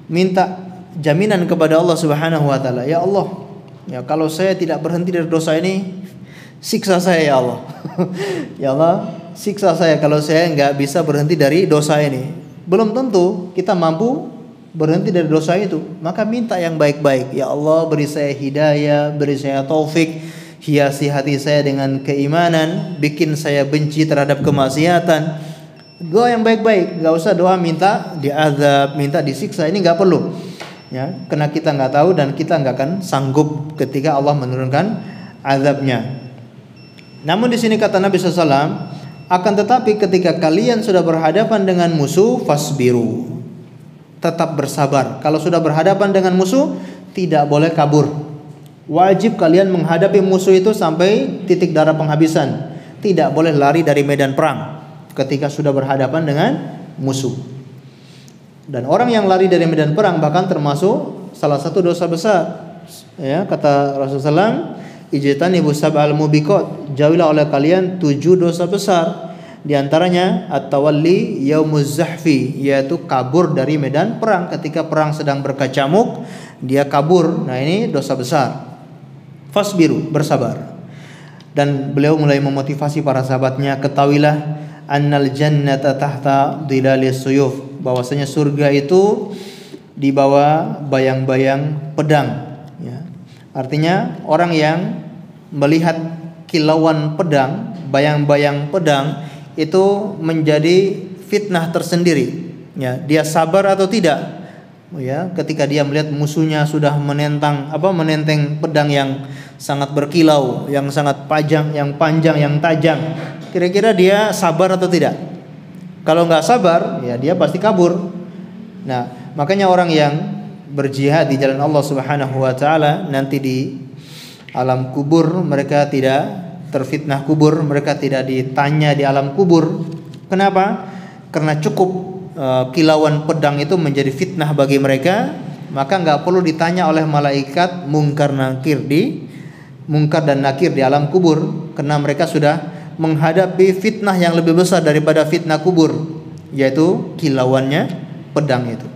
minta jaminan kepada Allah Subhanahu wa taala. Ya Allah, ya kalau saya tidak berhenti dari dosa ini, siksa saya ya Allah. Ya Allah, siksa saya kalau saya enggak bisa berhenti dari dosa ini. Belum tentu kita mampu berhenti dari dosa itu. Maka minta yang baik-baik. Ya Allah, beri saya hidayah, beri saya taufik, hiasi hati saya dengan keimanan, bikin saya benci terhadap kemaksiatan. Doa yang baik-baik, enggak usah doa minta diazab, minta disiksa, ini enggak perlu. Ya, karena kita enggak tahu dan kita enggak akan sanggup ketika Allah menurunkan azabnya. Namun di sini kata Nabi SAW, akan tetapi ketika kalian sudah berhadapan dengan musuh, fasbiru, tetap bersabar. Kalau sudah berhadapan dengan musuh, tidak boleh kabur. Wajib kalian menghadapi musuh itu sampai titik darah penghabisan. Tidak boleh lari dari medan perang ketika sudah berhadapan dengan musuh. Dan orang yang lari dari medan perang bahkan termasuk salah satu dosa besar. Ya, kata Rasulullah, ijtanibu sab'al mubiqat, jauhilah oleh kalian 7 dosa besar. Di antaranya at-tawalli yaumuz zahfi, yaitu kabur dari medan perang. Ketika perang sedang berkecamuk, dia kabur. Nah, ini dosa besar. Fasbiru, bersabar. Dan beliau mulai memotivasi para sahabatnya, ketahuilah annal jannata tahta dhilalis suyuf, bahwasanya surga itu di bawah bayang-bayang pedang. Ya. Artinya orang yang melihat kilauan pedang, bayang-bayang pedang, itu menjadi fitnah tersendiri. Ya, dia sabar atau tidak? Ya, ketika dia melihat musuhnya sudah menenteng pedang yang sangat berkilau, yang sangat panjang, yang tajam. Kira-kira dia sabar atau tidak? Kalau nggak sabar, ya dia pasti kabur. Nah, makanya orang yang berjihad di jalan Allah Subhanahu wa taala nanti di alam kubur mereka tidak terfitnah kubur, mereka tidak ditanya di alam kubur. Kenapa? Karena cukup kilauan pedang itu menjadi fitnah bagi mereka, maka nggak perlu ditanya oleh malaikat mungkar dan nakir di alam kubur, karena mereka sudah menghadapi fitnah yang lebih besar daripada fitnah kubur, yaitu kilauannya pedang itu.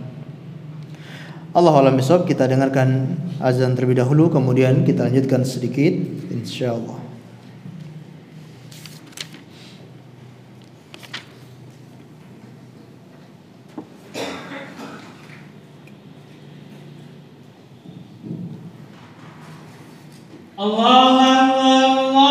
Allahu a'lam bishawab. Kita dengarkan azan terlebih dahulu, kemudian kita lanjutkan sedikit insyaallah. Allahu Akbar,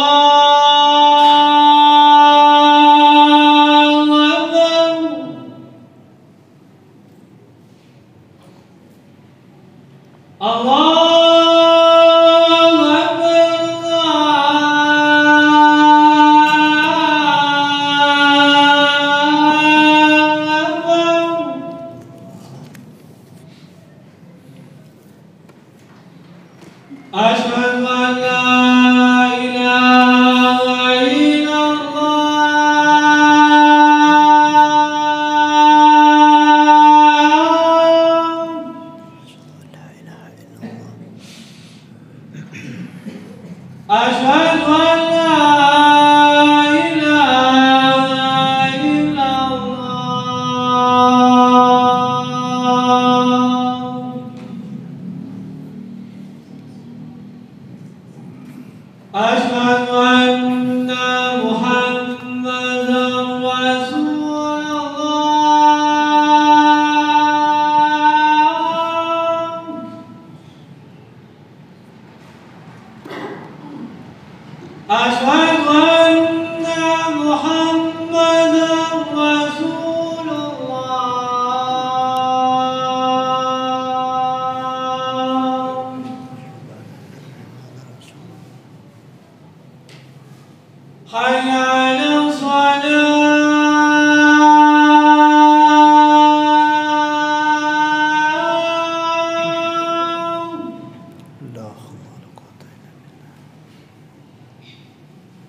Asyhadu an la ilaha illallah. Asyhadu an la ilaha illallah. Asyhadu anna Muhammadan Rasulullah. Asyhadu anna Muhammadan Rasulullah. Hayya 'alas shalah.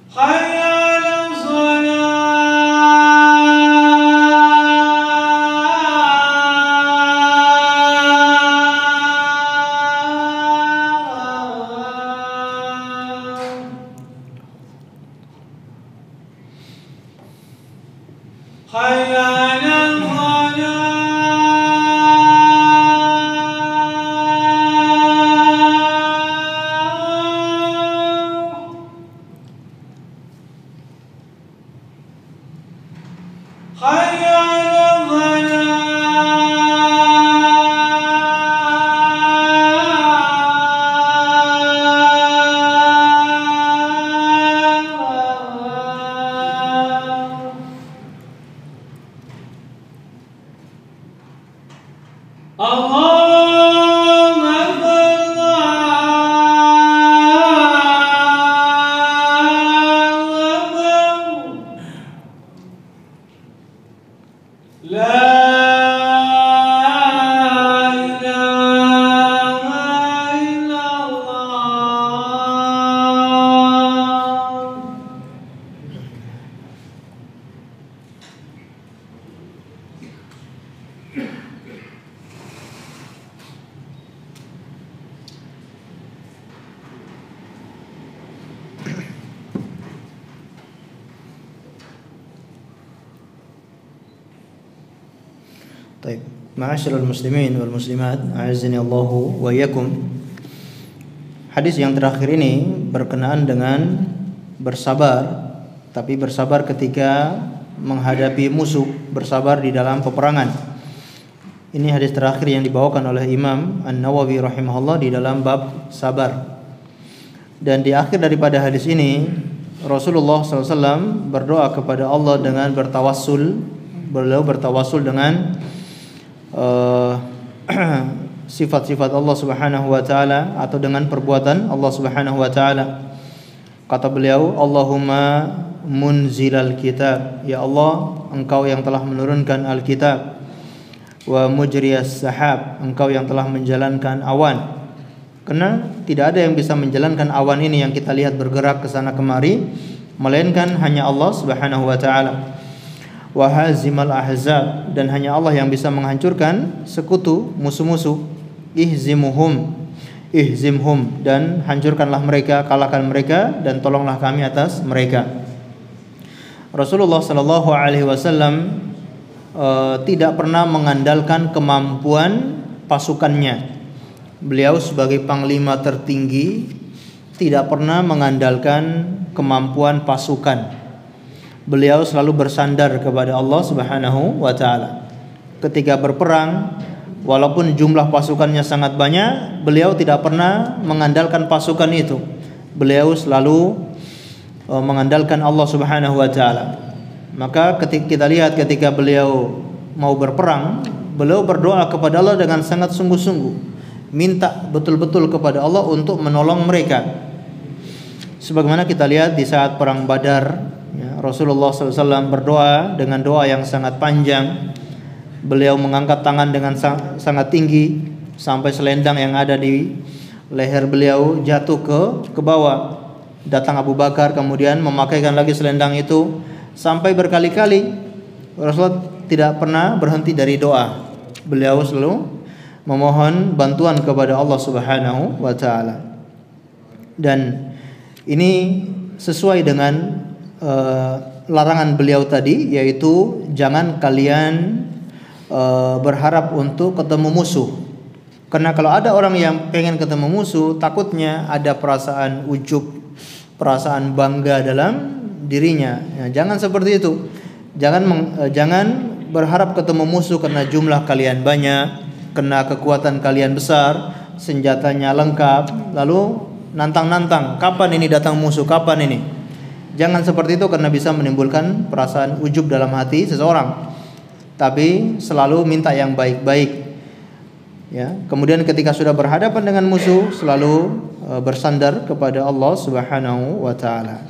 Hayya 'alas shalah. Hayya 'alal falah. Hayya 'alal falah. Allahu Akbar, Allahu Akbar. La ilaha illallah. Baik, ma'asyiral muslimin wal muslimat, a'azzani Allahu wa iyyakum. Hadis yang terakhir ini berkenaan dengan bersabar, tapi bersabar ketika menghadapi musuh, bersabar di dalam peperangan. Ini hadis terakhir yang dibawakan oleh Imam An-Nawawi rahimahullah di dalam bab sabar. Dan di akhir daripada hadis ini Rasulullah SAW berdoa kepada Allah dengan bertawassul. Beliau bertawassul dengan sifat-sifat Allah Subhanahu wa taala atau dengan perbuatan Allah Subhanahu wa taala. Kata beliau, Allahumma munzilal kitab, ya Allah, Engkau yang telah menurunkan Alkitab, wa mujriyas sahab, Engkau yang telah menjalankan awan. Karena tidak ada yang bisa menjalankan awan ini yang kita lihat bergerak ke sana kemari, melainkan hanya Allah Subhanahu wa taala. Wa hazimal ahzab, dan hanya Allah yang bisa menghancurkan sekutu, musuh-musuh. Ihzimhum, dan hancurkanlah mereka, kalahkan mereka, dan tolonglah kami atas mereka. Rasulullah sallallahu alaihi wasallam tidak pernah mengandalkan kemampuan pasukannya. Beliau sebagai panglima tertinggi tidak pernah mengandalkan kemampuan pasukan. Beliau selalu bersandar kepada Allah Subhanahu wa taala. Ketika berperang, walaupun jumlah pasukannya sangat banyak, beliau tidak pernah mengandalkan pasukan itu. Beliau selalu mengandalkan Allah Subhanahu wa taala. Maka kita lihat ketika beliau mau berperang, beliau berdoa kepada Allah dengan sangat sungguh-sungguh, minta betul-betul kepada Allah untuk menolong mereka. Sebagaimana kita lihat di saat perang Badar, ya, Rasulullah SAW berdoa dengan doa yang sangat panjang. Beliau mengangkat tangan dengan sangat tinggi sampai selendang yang ada di leher beliau jatuh ke bawah. Datang Abu Bakar kemudian memakaikan lagi selendang itu sampai berkali-kali. Rasulullah tidak pernah berhenti dari doa. Beliau selalu memohon bantuan kepada Allah Subhanahu wa taala. Dan ini sesuai dengan larangan beliau tadi, yaitu jangan kalian berharap untuk ketemu musuh. Karena kalau ada orang yang pengen ketemu musuh, takutnya ada perasaan ujub, perasaan bangga dalam dirinya. Ya, jangan seperti itu. Jangan berharap ketemu musuh karena jumlah kalian banyak, karena kekuatan kalian besar, senjatanya lengkap, lalu nantang-nantang, kapan ini datang musuh, kapan ini. Jangan seperti itu karena bisa menimbulkan perasaan ujub dalam hati seseorang. Tapi selalu minta yang baik-baik. Ya, kemudian ketika sudah berhadapan dengan musuh, selalu bersandar kepada Allah Subhanahu wa taala.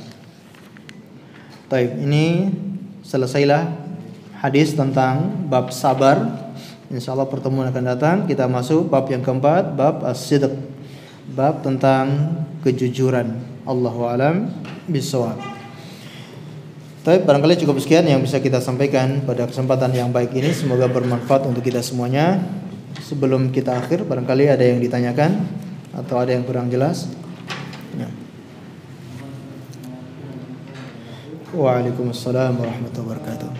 Baik, ini selesailah hadis tentang bab sabar. Insyaallah pertemuan akan datang kita masuk bab yang keempat, bab as-sidq, bab tentang kejujuran. Allahu a'lam bishawab. Baik, barangkali cukup sekian yang bisa kita sampaikan pada kesempatan yang baik ini. Semoga bermanfaat untuk kita semuanya. Sebelum kita akhir, barangkali ada yang ditanyakan atau ada yang kurang jelas. Ya. Waalaikumsalam warahmatullahi wabarakatuh.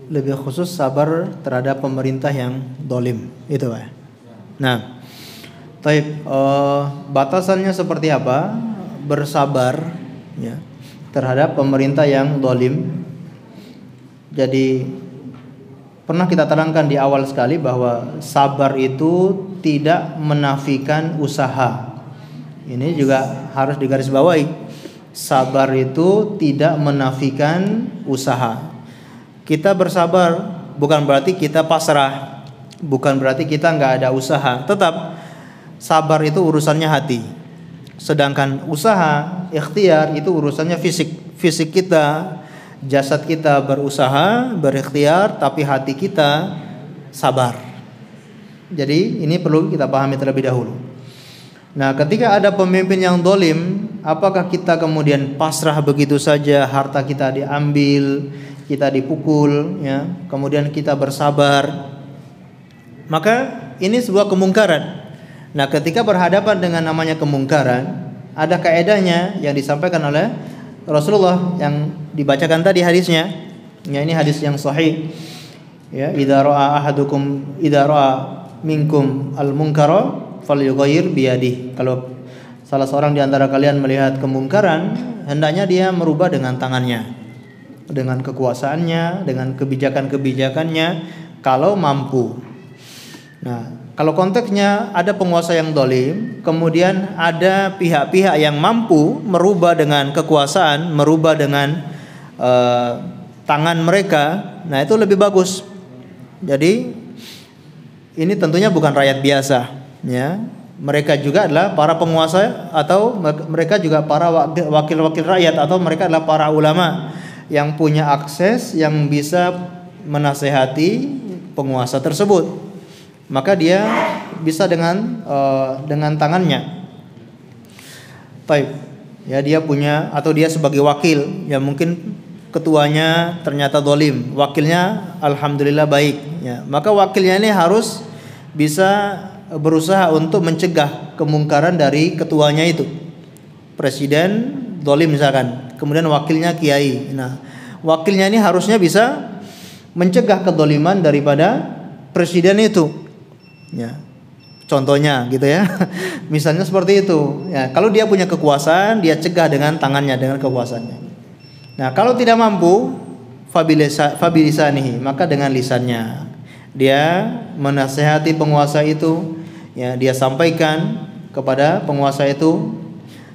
Lebih khusus sabar terhadap pemerintah yang dolim, itu Pak. Nah, batasannya seperti apa? Bersabar, ya, terhadap pemerintah yang dolim. Jadi pernah kita terangkan di awal sekali bahwa sabar itu tidak menafikan usaha. Ini juga harus digarisbawahi. Sabar itu tidak menafikan usaha. Kita bersabar bukan berarti kita pasrah, bukan berarti kita nggak ada usaha. Tetap sabar itu urusannya hati. Sedangkan usaha, ikhtiar itu urusannya fisik. Fisik kita, jasad kita berusaha, berikhtiar, tapi hati kita sabar. Jadi ini perlu kita pahami terlebih dahulu. Nah, ketika ada pemimpin yang dolim, apakah kita kemudian pasrah begitu saja, harta kita diambil, kita dipukul, ya, kemudian kita bersabar? Maka ini sebuah kemungkaran. Nah, ketika berhadapan dengan namanya kemungkaran, ada kaedahnya yang disampaikan oleh Rasulullah yang dibacakan tadi hadisnya. Ya, ini hadis yang sahih. Ya, idza ra'a minkum al-munkara falyughayyir biyadihi. Kalau salah seorang di antara kalian melihat kemungkaran, hendaknya dia merubah dengan tangannya, dengan kekuasaannya, dengan kebijakan-kebijakannya kalau mampu. Nah, kalau konteksnya ada penguasa yang zalim, kemudian ada pihak-pihak yang mampu merubah dengan kekuasaan, merubah dengan tangan mereka, nah itu lebih bagus. Jadi ini tentunya bukan rakyat biasa, ya. Mereka juga adalah para penguasa, atau mereka juga para wakil-wakil rakyat, atau mereka adalah para ulama yang punya akses, yang bisa menasehati penguasa tersebut. Maka dia bisa dengan tangannya. Baik, ya, dia punya, atau dia sebagai wakil, ya mungkin ketuanya ternyata zalim, wakilnya alhamdulillah baik, ya. Maka wakilnya ini harus bisa berusaha untuk mencegah kemungkaran dari ketuanya itu. Presiden zalim misalkan, kemudian wakilnya kiai. Nah, wakilnya ini harusnya bisa mencegah kezaliman daripada presiden itu. Ya. Contohnya gitu ya. Misalnya seperti itu. Ya, kalau dia punya kekuasaan, dia cegah dengan tangannya, dengan kekuasaannya. Nah, kalau tidak mampu, fabilisanihi, maka dengan lisannya. Dia menasehati penguasa itu, ya, dia sampaikan kepada penguasa itu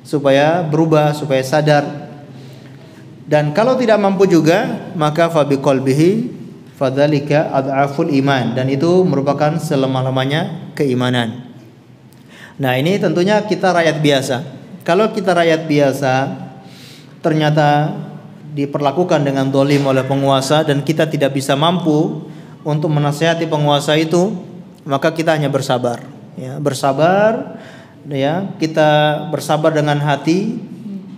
supaya berubah, supaya sadar. Dan kalau tidak mampu juga, maka fabiqalbihi fadzalika ad'aful iman, dan itu merupakan selemah-lemahnya keimanan. Nah, ini tentunya kita rakyat biasa. Kalau kita rakyat biasa ternyata diperlakukan dengan zalim oleh penguasa dan kita tidak bisa mampu untuk menasihati penguasa itu, maka kita hanya bersabar, ya, bersabar, ya, kita bersabar dengan hati.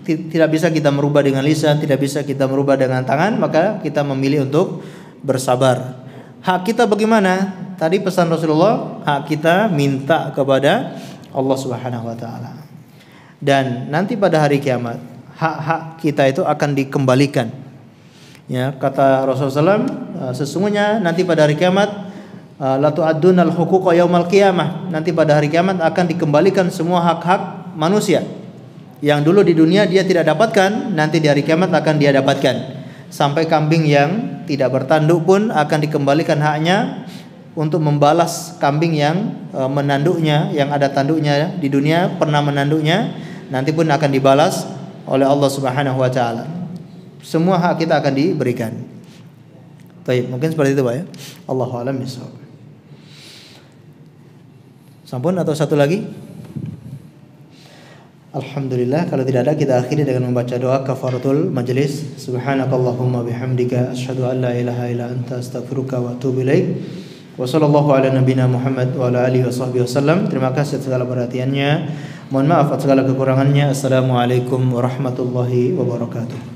Tidak bisa kita merubah dengan lisan, tidak bisa kita merubah dengan tangan, maka kita memilih untuk bersabar. Hak kita bagaimana? Tadi pesan Rasulullah, hak kita minta kepada Allah Subhanahu wa taala. Dan nanti pada hari kiamat, hak-hak kita itu akan dikembalikan. Ya, kata Rasulullah SAW, sesungguhnya nanti pada hari kiamat, la tu'addunal huquqa yaumal qiyamah. Nanti pada hari kiamat akan dikembalikan semua hak-hak manusia yang dulu di dunia dia tidak dapatkan, nanti di hari kiamat akan dia dapatkan. Sampai kambing yang tidak bertanduk pun akan dikembalikan haknya untuk membalas kambing yang menanduknya, yang ada tanduknya di dunia pernah menanduknya, nanti pun akan dibalas oleh Allah Subhanahu wa taala. Semua hak kita akan diberikan. Baik, mungkin seperti itu, Pak, ya. Allahu a'lam bishawab. Sampun atau satu lagi? Alhamdulillah, kalau tidak ada kita akhiri dengan membaca doa kafaratul majlis. Subhanakallahumma bihamdika asyhadu an la ilaha illa anta astaghfiruka wa atubu ilaik. Wa sallallahu ala nabiyyina Muhammad wa ala alihi washabbihi wasallam. Terima kasih atas segala perhatiannya. Mohon maaf atas segala kekurangannya. Assalamualaikum warahmatullahi wabarakatuh.